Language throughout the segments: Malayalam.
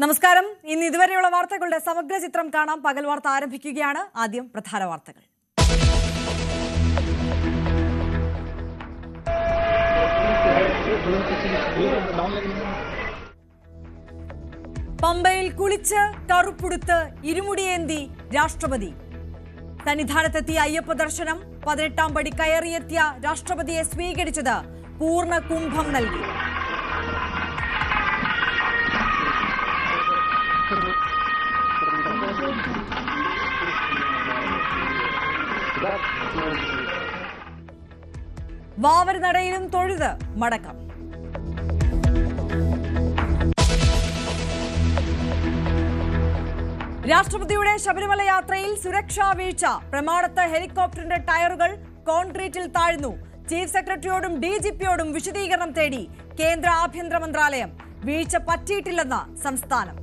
നമസ്കാരം. ഇന്ന് ഇതുവരെയുള്ള വാർത്തകളുടെ സമഗ്ര ചിത്രം കാണാം. പകൽ വാർത്ത ആരംഭിക്കുകയാണ്. ആദ്യം പ്രധാന വാർത്തകൾ. പമ്പയിൽ കുളിച്ച് കറുപ്പുടുത്ത് ഇരുമുടിയേന്തി രാഷ്ട്രപതി. സന്നിധാനത്തെത്തിയ അയ്യപ്പ ദർശനം. 18ാം പടി കയറിയെത്തിയ രാഷ്ട്രപതിയെ സ്വീകരിച്ചത് പൂർണ്ണ കുംഭം നൽകി. വാവരുനടയിലും തൊഴുത് മടക്കം. രാഷ്ട്രപതിയുടെ ശബരിമല യാത്രയിൽ സുരക്ഷാ വീഴ്ച. പ്രമാണത്ത് ഹെലികോപ്റ്ററിന്റെ ടയറുകൾ കോൺക്രീറ്റിൽ താഴ്ന്നു. ചീഫ് സെക്രട്ടറിയോടും ഡിജിപിയോടും വിശദീകരണം തേടി കേന്ദ്ര ആഭ്യന്തര മന്ത്രാലയം. വീഴ്ച പറ്റിയിട്ടില്ലെന്ന സംസ്ഥാനം.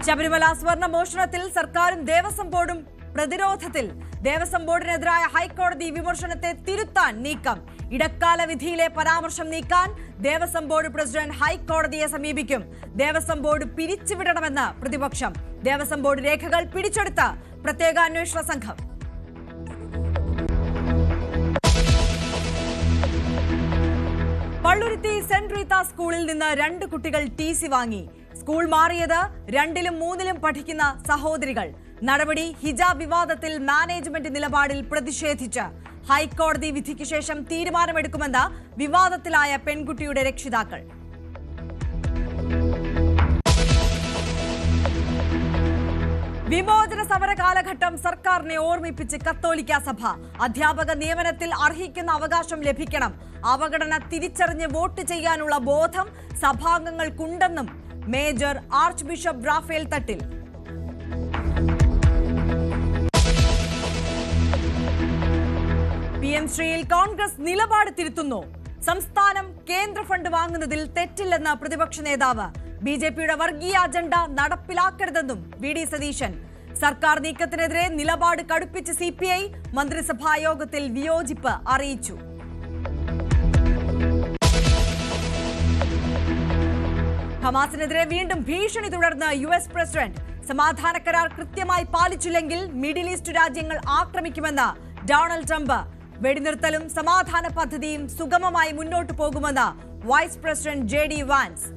ശബരിമല സ്വർണ്ണ മോഷണത്തിൽ സർക്കാരും ദേവസ്വം ബോർഡും പ്രതിരോധത്തിൽ. ദേവസ്വം ബോർഡിനെതിരായ ഹൈക്കോടതി വിമർശനത്തെ തിരുത്താൻ നീക്കം. ഇടക്കാല വിധിയിലെ പരാമർശം നീക്കാൻ ദേവസ്വം ബോർഡ് പ്രസിഡന്റ് ഹൈക്കോടതിയെ സമീപിക്കും. ദേവസ്വം ബോർഡ് പിരിച്ചുവിടണമെന്ന് പ്രതിപക്ഷം. ദേവസ്വം ബോർഡ് രേഖകൾ പിടിച്ചെടുത്ത പ്രത്യേക അന്വേഷണ സംഘം. പള്ളുരുത്തി സെന്റ് റീത്ത സ്കൂളിൽ നിന്ന് 2 കുട്ടികൾ TC വാങ്ങി. സ്കൂൾ മാറിയത് 2ലും 3ലും പഠിക്കുന്ന സഹോദരികൾ. നടപടി ഹിജാബ് വിവാദത്തിൽ മാനേജ്മെന്റ് നിലപാടിൽ പ്രതിഷേധിച്ച്. ഹൈക്കോടതി വിധിക്ക് ശേഷം തീരുമാനമെടുക്കുമെന്ന് വിവാദത്തിലായ പെൺകുട്ടിയുടെ രക്ഷിതാക്കൾ. വിമോചന സമര കാലഘട്ടം സർക്കാരിനെ ഓർമ്മിപ്പിച്ച് കത്തോലിക്ക സഭ. അധ്യാപക നിയമനത്തിൽ അർഹിക്കുന്ന അവകാശം ലഭിക്കണം. അവഗണന തിരിച്ചറിഞ്ഞ് വോട്ട് ചെയ്യാനുള്ള ബോധം സഭാംഗങ്ങൾക്കുണ്ടെന്നും മേജർ ആർച്ച് ബിഷപ്പ് റാഫേൽ തട്ടിൽ. PM ശ്രീയിൽ കോൺഗ്രസ് നിലപാട് തിരുത്തുന്നു. സംസ്ഥാനം കേന്ദ്ര ഫണ്ട് വാങ്ങുന്നതിൽ തെറ്റില്ലെന്ന് പ്രതിപക്ഷ നേതാവ്. BJPയുടെ വർഗീയ അജണ്ട നടപ്പിലാക്കരുതെന്നും VD സതീശൻ. സർക്കാർ നീക്കത്തിനെതിരെ നിലപാട് കടുപ്പിച്ച് CPI. മന്ത്രിസഭാ യോഗത്തിൽ വിയോജിപ്പ് അറിയിച്ചു. ഹമാസിനെതിരെ വീണ്ടും ഭീഷണി തുടർന്ന് US പ്രസിഡന്റ്. സമാധാന കരാർ കൃത്യമായി പാലിച്ചില്ലെങ്കിൽ മിഡിൽ ഈസ്റ്റ് രാജ്യങ്ങൾ ആക്രമിക്കുമെന്ന് ഡൊണാൾഡ് ട്രംപ്. വെടിനിർത്തലും സമാധാന പദ്ധതിയും സുഗമമായി മുന്നോട്ടു പോകുമെന്ന് വൈസ് പ്രസിഡന്റ് JD വാൻസ്.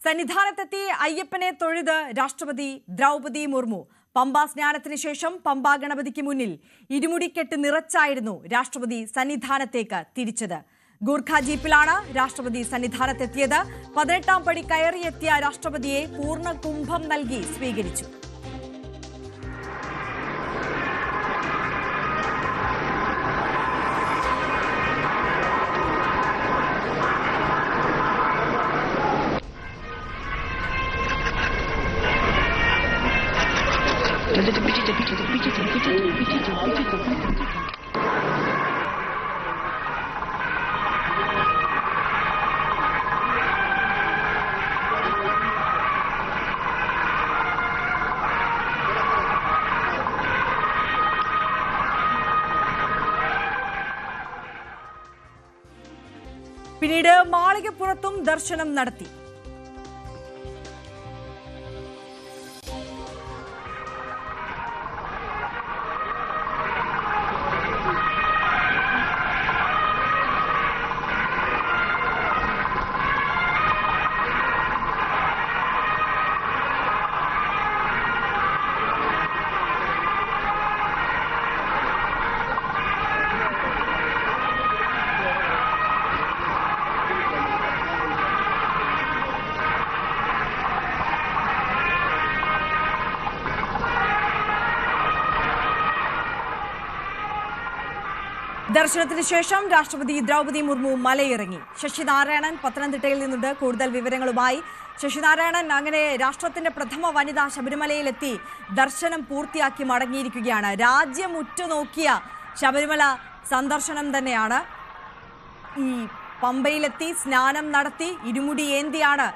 സന്നിധാനത്തെത്തി അയ്യപ്പനെ തൊഴുത് രാഷ്ട്രപതി ദ്രൗപദി മുർമു. പമ്പാ സ്നാനത്തിന് ശേഷം പമ്പാ ഗണപതിക്ക് മുന്നിൽ ഇരുമുടിക്കെട്ട് നിറച്ചായിരുന്നു രാഷ്ട്രപതി സന്നിധാനത്തേക്ക് തിരിച്ചത്. ഗൂർഖ ജീപ്പിലാണ് രാഷ്ട്രപതി സന്നിധാനത്തെത്തിയത്. 18ാം പടി കയറിയെത്തിയ രാഷ്ട്രപതിയെ പൂർണ്ണ കുംഭം നൽകി സ്വീകരിച്ചു. പിന്നീട് മാളികപ്പുറത്തും ദർശനം നടത്തി. ദർശനത്തിന് ശേഷം രാഷ്ട്രപതി ദ്രൗപദി മുർമു മലയിറങ്ങി. ശശിനാരായണൻ പത്തനംതിട്ടയിൽ നിന്നുണ്ട് കൂടുതൽ വിവരങ്ങളുമായി. ശശിനാരായണൻ, അങ്ങനെ രാഷ്ട്രത്തിന്റെ പ്രഥമ വനിത ശബരിമലയിലെത്തി ദർശനം പൂർത്തിയാക്കി മടങ്ങിയിരിക്കുകയാണ്. രാജ്യം ഉറ്റുനോക്കിയ ശബരിമല സന്ദർശനം തന്നെയാണ്. ഈ പമ്പയിലെത്തി സ്നാനം നടത്തി ഇരുമുടി ഏന്തിയാണ്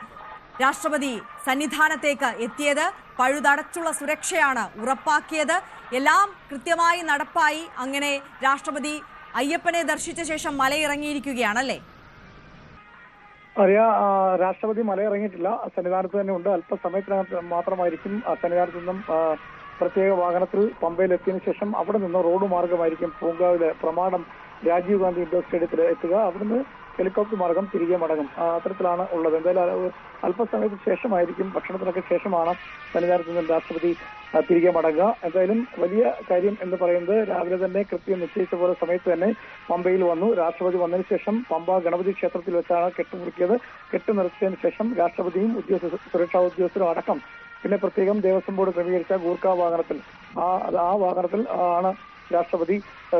രാഷ്ട്രപതി സന്നിധാനത്തേക്ക് എത്തിയത്. പഴുതടച്ചുള്ള സുരക്ഷയാണ് ഉറപ്പാക്കിയത്. എല്ലാം കൃത്യമായി നടപ്പായി. അങ്ങനെ രാഷ്ട്രപതി അയ്യപ്പനെ ദർശിച്ച ശേഷം മലയിറങ്ങിയിരിക്കുകയാണല്ലേ? രാഷ്ട്രപതി മലയിറങ്ങിയിട്ടില്ല, സന്നിധാനത്ത് തന്നെ ഉണ്ട്. അല്പസമയത്തിനകത്ത് മാത്രമായിരിക്കും സന്നിധാനത്ത് നിന്നും പ്രത്യേക വാഹനത്തിൽ പമ്പയിലെത്തിയതിനു ശേഷം അവിടെ നിന്ന് റോഡ് മാർഗമായിരിക്കും പൂങ്കാവിലെ പ്രമാണം രാജീവ് ഗാന്ധി ഇൻഡോർ സ്റ്റേഡിയത്തിൽ എത്തുക. അവിടുന്ന് ഹെലികോപ്റ്റർ മാർഗം തിരികെ മടങ്ങും. അത്തരത്തിലാണ് ഉള്ളത്. എന്തായാലും അല്പസമയത്തിന് ശേഷമായിരിക്കും, ഭക്ഷണത്തിനൊക്കെ ശേഷമാണ് സന്നിധാനത്ത് നിന്നും രാഷ്ട്രപതി തിരികെ മടങ്ങുക. എന്തായാലും വലിയ കാര്യം എന്ന് പറയുന്നത് രാവിലെ തന്നെ കൃത്യം നിശ്ചയിച്ച പോലെ സമയത്ത് തന്നെ പമ്പയിൽ വന്നു. രാഷ്ട്രപതി വന്നതിന് ശേഷം പമ്പ ഗണപതി ക്ഷേത്രത്തിൽ വെച്ചാണ് കെട്ടുമുറുക്കിയത്. കെട്ടുനിറച്ചതിന് ശേഷം രാഷ്ട്രപതിയും സുരക്ഷാ ഉദ്യോഗസ്ഥരും അടക്കം പിന്നെ പ്രത്യേകം ദേവസ്വം ബോർഡ് ക്രമീകരിച്ച ഗൂർഖ വാഹനത്തിൽ ആ വാഹനത്തിൽ ആണ് രാഷ്ട്രപതി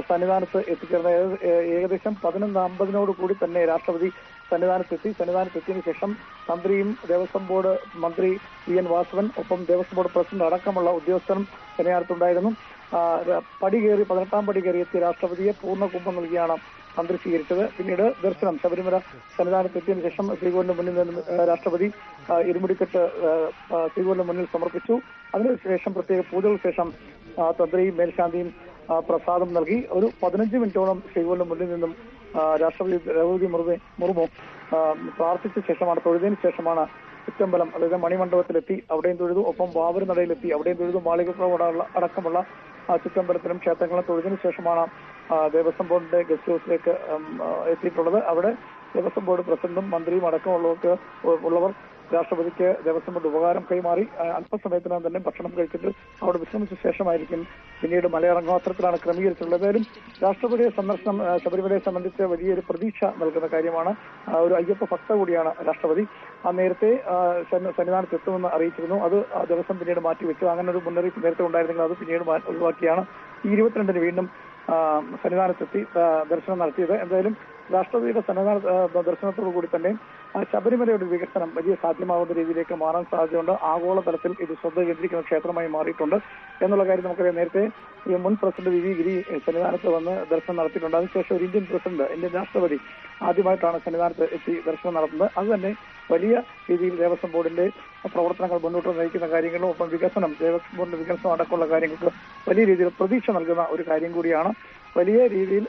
സന്നിധാനത്ത് എത്തിച്ചേർന്നത്. ഏകദേശം 11:50 കൂടി തന്നെ രാഷ്ട്രപതി സന്നിധാനത്തെത്തിയതിനു ശേഷം തന്ത്രിയും ദേവസ്വം ബോർഡ് മന്ത്രി വി.എൻ. വാസവൻ ഒപ്പം ദേവസ്വം ബോർഡ് പ്രസിഡന്റ് അടക്കമുള്ള ഉദ്യോഗസ്ഥരും സന്നിധാനത്തുണ്ടായിരുന്നു. 18ാം പടി കയറി എത്തിയ രാഷ്ട്രപതിയെ പൂർണ്ണ കുംഭം നൽകിയാണ് തന്ത്രി സ്വീകരിച്ചത്. പിന്നീട് ദർശനം ശബരിമല സന്നിധാനത്തെത്തിയതിനു ശേഷം ശ്രീകോവിലിന്റെ മുന്നിൽ നിന്ന് രാഷ്ട്രപതി ഇരുമുടിക്കെട്ട് ശ്രീകോവിലിന്റെ മുന്നിൽ സമർപ്പിച്ചു. അതിനുശേഷം പ്രത്യേക പൂജകൾക്ക് ശേഷം തന്ത്രിയും മേൽശാന്തിയും പ്രസാദം നൽകി. ഒരു 15 മിനിറ്റോളം ശ്രീകോവിലിന്റെ മുന്നിൽ നിന്നും രാഷ്ട്രപതി ദ്രൗപദി മുർമു പ്രാർത്ഥിച്ച ശേഷമാണ്, തൊഴുതിന് ശേഷമാണ് ചുറ്റമ്പലം, അതായത് മണിമണ്ഡപത്തിലെത്തി അവിടെയും തൊഴുതു. ഒപ്പം ബാബർ നടയിലെത്തി അവിടെയും തൊഴുതു. മാളികപ്പുറ അടക്കമുള്ള ചുറ്റമ്പലത്തിലും ക്ഷേത്രങ്ങളും തൊഴുതിന് ശേഷമാണ് ദേവസ്വം ബോർഡിന്റെ ഗസ്റ്റ് ഹൗസിലേക്ക് എത്തിയിട്ടുള്ളത്. അവിടെ ദേവസ്വം ബോർഡ് പ്രസിഡന്റും മന്ത്രിയും അടക്കമുള്ളവർ രാഷ്ട്രപതിക്ക് ദേവസ്വം ബോർഡ് ഉപകാരം കൈമാറി. അല്പസമയത്തിനകം തന്നെ ഭക്ഷണം കഴിച്ചിട്ട് അവിടെ വിശ്രമിച്ച ശേഷമായിരിക്കും പിന്നീട് മലയിറങ്ങുക. അത്തരത്തിലാണ് ക്രമീകരിച്ചിട്ടുള്ളത്. ഏതായാലും രാഷ്ട്രപതിയുടെ സന്ദർശനം ശബരിമലയെ സംബന്ധിച്ച് വലിയൊരു പ്രതീക്ഷ നൽകുന്ന കാര്യമാണ്. ഒരു അയ്യപ്പ ഭക്ത കൂടിയാണ് രാഷ്ട്രപതി. നേരത്തെ സന്നിധാനത്ത് എത്തുമെന്ന് അറിയിച്ചിരുന്നു. അത് ദിവസം പിന്നീട് മാറ്റിവെച്ചു. അങ്ങനെ ഒരു മുന്നറിയിപ്പ് നേരത്തെ ഉണ്ടായിരുന്നെങ്കിൽ അത് പിന്നീട് ഒഴിവാക്കിയാണ് ഈ 22-ന് വീണ്ടും സന്നിധാനത്തെത്തി ദർശനം നടത്തിയത്. എന്തായാലും രാഷ്ട്രപതിയുടെ ദർശനത്തോടു കൂടി തന്നെ ശബരിമലയുടെ വികസനം വലിയ സാധ്യമാകുന്ന രീതിയിലേക്ക് മാറാൻ സാധ്യതയുണ്ട്. ആഗോളതലത്തിൽ ഇത് ശ്രദ്ധ കേന്ദ്രീകരിക്കുന്ന ക്ഷേത്രമായി മാറിയിട്ടുണ്ട് എന്നുള്ള കാര്യം നമുക്കറിയാം. നേരത്തെ ഈ മുൻ പ്രസിഡന്റ് വി ഗിരി സന്നിധാനത്ത് വന്ന് ദർശനം നടത്തിയിട്ടുണ്ട്. അതിനുശേഷം ഒരു ഇന്ത്യൻ രാഷ്ട്രപതി ആദ്യമായിട്ടാണ് സന്നിധാനത്ത് എത്തി ദർശനം നടത്തുന്നത്. അത് തന്നെ വലിയ രീതിയിൽ ദേവസ്വം ബോർഡിന്റെ പ്രവർത്തനങ്ങൾ മുന്നോട്ട് നയിക്കുന്ന കാര്യങ്ങളും ഒപ്പം ദേവസ്വം ബോർഡിന്റെ വികസനം അടക്കമുള്ള കാര്യങ്ങൾക്ക് വലിയ രീതിയിൽ പ്രതീക്ഷ നൽകുന്ന ഒരു കാര്യം കൂടിയാണ്. വലിയ രീതിയിൽ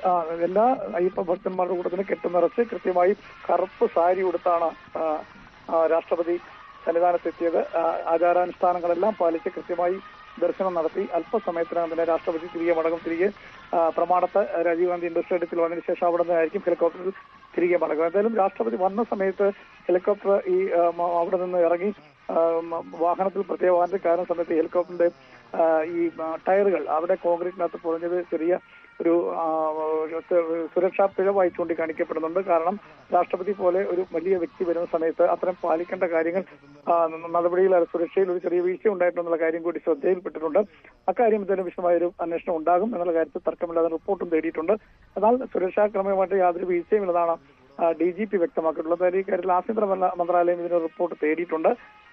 എല്ലാ അയ്യപ്പ ഭക്തന്മാരുടെ കൂട്ടത്തിന് കെട്ടുനിറച്ച് കൃത്യമായി കറുപ്പ് സാരി ഉടുത്താണ് രാഷ്ട്രപതി സന്നിധാനത്തെത്തിയത്. ആചാരാനുഷ്ഠാനങ്ങളെല്ലാം പാലിച്ച് കൃത്യമായി ദർശനം നടത്തി അല്പസമയത്തിനകം തന്നെ രാഷ്ട്രപതി തിരികെ മടങ്ങും. പ്രമാണത്ത് രാജീവ് ഗാന്ധി ഇൻഡോർ സ്റ്റേഡിയത്തിൽ വന്നതിന് ശേഷം അവിടെ നിന്നായിരിക്കും ഹെലികോപ്റ്ററിൽ തിരികെ മടങ്ങും. എന്തായാലും രാഷ്ട്രപതി വന്ന സമയത്ത് ഹെലികോപ്റ്റർ അവിടെ നിന്ന് ഇറങ്ങി വാഹനത്തിൽ പ്രത്യേക വാഹനത്തിൽ കയറുന്ന സമയത്ത് ഹെലികോപ്റ്ററിന്റെ ഈ ടയറുകൾ അവിടെ കോൺക്രീറ്റിനകത്ത് പൊതിഞ്ഞത് ചെറിയ ഒരു സുരക്ഷാ പിഴവായി ചൂണ്ടിക്കാണിക്കപ്പെടുന്നുണ്ട്. കാരണം രാഷ്ട്രപതി പോലെ ഒരു വലിയ വ്യക്തി വരുന്ന സമയത്ത് അത്തരം പാലിക്കേണ്ട കാര്യങ്ങൾ നടപടിയിൽ സുരക്ഷയിൽ ഒരു ചെറിയ വീഴ്ച ഉണ്ടായിട്ടുള്ള കാര്യം കൂടി ശ്രദ്ധയിൽപ്പെട്ടിട്ടുണ്ട്. അക്കാര്യം ഇതിന് വിശദമായൊരു അന്വേഷണം ഉണ്ടാകും എന്നുള്ള കാര്യത്തിൽ തർക്കമില്ലാതെ റിപ്പോർട്ടും തേടിയിട്ടുണ്ട്. എന്നാൽ സുരക്ഷാ ക്രമമായിട്ട് യാതൊരു വീഴ്ചയും ഇല്ലതാണ് DGP വ്യക്തമാക്കിയിട്ടുള്ളത്. അതായത് ഈ കാര്യത്തിൽ ആഭ്യന്തര മന്ത്രാലയം ഇതിന് റിപ്പോർട്ട് തേടിയിട്ടുണ്ട്.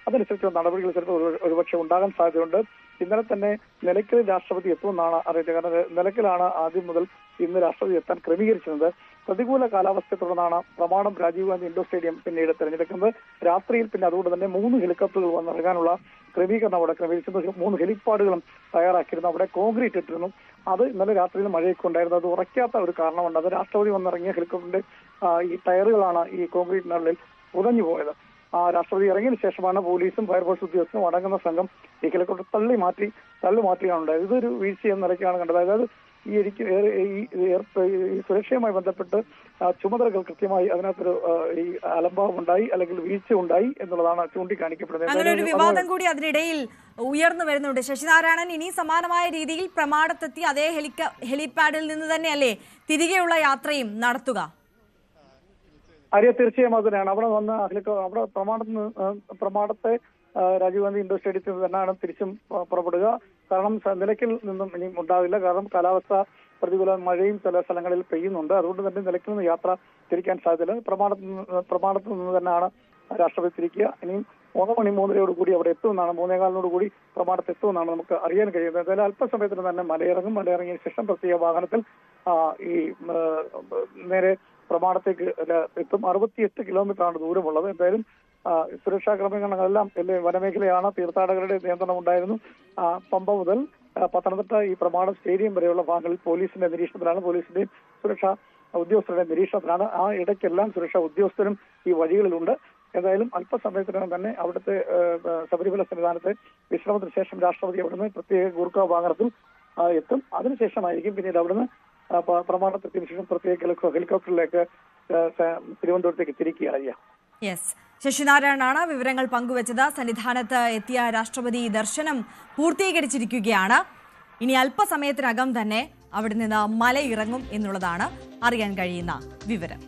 അതനുസരിച്ച് നടപടികൾ ചിലപ്പോൾ ഒരുപക്ഷെ ഉണ്ടാകാൻ സാധ്യതയുണ്ട്. ഇന്നലെ തന്നെ നിലയ്ക്കൽ രാഷ്ട്രപതി എത്തുമെന്നാണ് അറിയിച്ചത്. കാരണം നിലയ്ക്കലാണ് ആദ്യം മുതൽ ഇന്ന് രാഷ്ട്രപതി എത്താൻ ക്രമീകരിച്ചിരുന്നത്. പ്രതികൂല കാലാവസ്ഥയെ തുടർന്നാണ് പ്രമാണം രാജീവ് ഗാന്ധി ഇൻഡോർ സ്റ്റേഡിയം പിന്നീട് തെരഞ്ഞെടുക്കുന്നത്. രാത്രിയിൽ പിന്നെ അതുകൊണ്ട് തന്നെ 3 ഹെലികോപ്റ്ററുകൾ വന്നിറങ്ങാനുള്ള ക്രമീകരണം അവിടെ ക്രമീകരിച്ചത്. 3 ഹെലിപ്പാഡുകളും തയ്യാറാക്കിയിരുന്നു. അവിടെ കോൺക്രീറ്റ് ഇട്ടിരുന്നു. അത് ഇന്നലെ രാത്രിയിൽ മഴയൊക്കെ ഉണ്ടായിരുന്നു. അത് ഉറയ്ക്കാത്ത ഒരു കാരണമുണ്ട്. അത് രാഷ്ട്രപതി വന്നിറങ്ങിയ ഹെലികോപ്റ്ററിന്റെ ഈ ടയറുകളാണ് ഈ കോൺക്രീറ്റിനുള്ളിൽ പുതഞ്ഞു പോയത്. രാഷ്ട്രപതി ഇറങ്ങിയതിനു ശേഷമാണ് പോലീസും ഫയർഫോഴ്സ് ഉദ്യോഗസ്ഥരും അടങ്ങുന്ന സംഘം ഈ ഹെലികോപ്റ്റർ തള്ളി മാറ്റിയാണ് ഉണ്ടായത്. ഇതൊരു വീഴ്ച എന്ന നിലയ്ക്കാണ് കണ്ടത്. അതായത് ഈ സുരക്ഷയുമായി ബന്ധപ്പെട്ട് ചുമതലകൾ കൃത്യമായി അതിനകത്തൊരു ഈ അലംഭാവം ഉണ്ടായി അല്ലെങ്കിൽ വീഴ്ച ഉണ്ടായി എന്നുള്ളതാണ് ചൂണ്ടിക്കാണിക്കപ്പെടുന്നത്. അങ്ങനെ ഒരു വിവാദം കൂടി അതിനിടയിൽ ഉയർന്നു വരുന്നുണ്ട്. ശശിനാരായണൻ, ഇനി സമാനമായ രീതിയിൽ പ്രമാണത്തെത്തി അതേ ഹെലിപാഡിൽ നിന്ന് തന്നെയല്ലേ തിരികെയുള്ള യാത്രയും നടത്തുക? തീർച്ചയായും അത് തന്നെയാണ്. അവിടെ വന്ന് അവിടെ പ്രമാണത്തെ രാജീവ് ഗാന്ധി ഇൻഡോർ സ്റ്റേഡിയത്തിൽ തന്നെയാണ് തിരിച്ചും പുറപ്പെടുക. കാരണം നിലയ്ക്കൽ നിന്നും ഇനി ഉണ്ടാവില്ല. കാരണം കാലാവസ്ഥ പ്രതികൂല മഴയും ചില സ്ഥലങ്ങളിൽ പെയ്യുന്നുണ്ട്. അതുകൊണ്ട് തന്നെ നിലയ്ക്കൽ നിന്ന് യാത്ര തിരിക്കാൻ സാധ്യതയില്ല. പ്രമാണത്തിൽ നിന്ന് തന്നെയാണ് രാഷ്ട്രപതി തിരിക്കുക. ഇനിയും 3 മണി 3:30 കൂടി അവിടെ എത്തുമെന്നാണ്, 3:15 കൂടി പ്രമാണത്ത് എത്തുമെന്നാണ് നമുക്ക് അറിയാൻ കഴിയുന്നത്. എന്തായാലും അല്പസമയത്തിന് തന്നെ മലയിറങ്ങിയ ശേഷം പ്രത്യേക വാഹനത്തിൽ ഈ നേരെ പ്രമാണത്തേക്ക് എത്തും. 68 കിലോമീറ്ററാണ് ദൂരമുള്ളത്. എന്തായാലും സുരക്ഷാ ക്രമീകരണങ്ങളെല്ലാം വനമേഖലയാണ്, തീർത്ഥാടകരുടെ നിയന്ത്രണം ഉണ്ടായിരുന്നു. പമ്പ മുതൽ പത്തനംതിട്ട ഈ പ്രമാണം സ്റ്റേഡിയം വരെയുള്ള ഭാഗങ്ങളിൽ പോലീസിന്റെ നിരീക്ഷണത്തിലാണ്, പോലീസിന്റെയും സുരക്ഷാ ഉദ്യോഗസ്ഥരുടെ നിരീക്ഷണത്തിലാണ്. ആ ഇടയ്ക്കെല്ലാം സുരക്ഷാ ഉദ്യോഗസ്ഥരും ഈ വഴികളിലുണ്ട്. ഏതായാലും അല്പസമയത്തിനകം തന്നെ അവിടുത്തെ ശബരിമല സന്നിധാനത്തെ വിശ്രമത്തിന് ശേഷം രാഷ്ട്രപതി അവിടുന്ന് പ്രത്യേക ഗൂർഖ വാഹനത്തിൽ എത്തും. അതിനുശേഷമായിരിക്കും പിന്നീട് അവിടുന്ന് പ്രമാണത്തെത്തിയതിനു ശേഷം പ്രത്യേക ഹെലികോപ്റ്ററിലേക്ക് തിരുവനന്തപുരത്തേക്ക് തിരിക്കുകയാണ്. യെസ്, ശശിനാരായണനാണ് വിവരങ്ങൾ പങ്കുവച്ചത്. സന്നിധാനത്ത് എത്തിയ രാഷ്ട്രപതി ദർശനം പൂർത്തീകരിച്ചിരിക്കുകയാണ്. ഇനി അല്പസമയത്തിനകം തന്നെ അവിടെ നിന്ന് മലയിറങ്ങും എന്നുള്ളതാണ് അറിയാൻ കഴിയുന്ന വിവരം.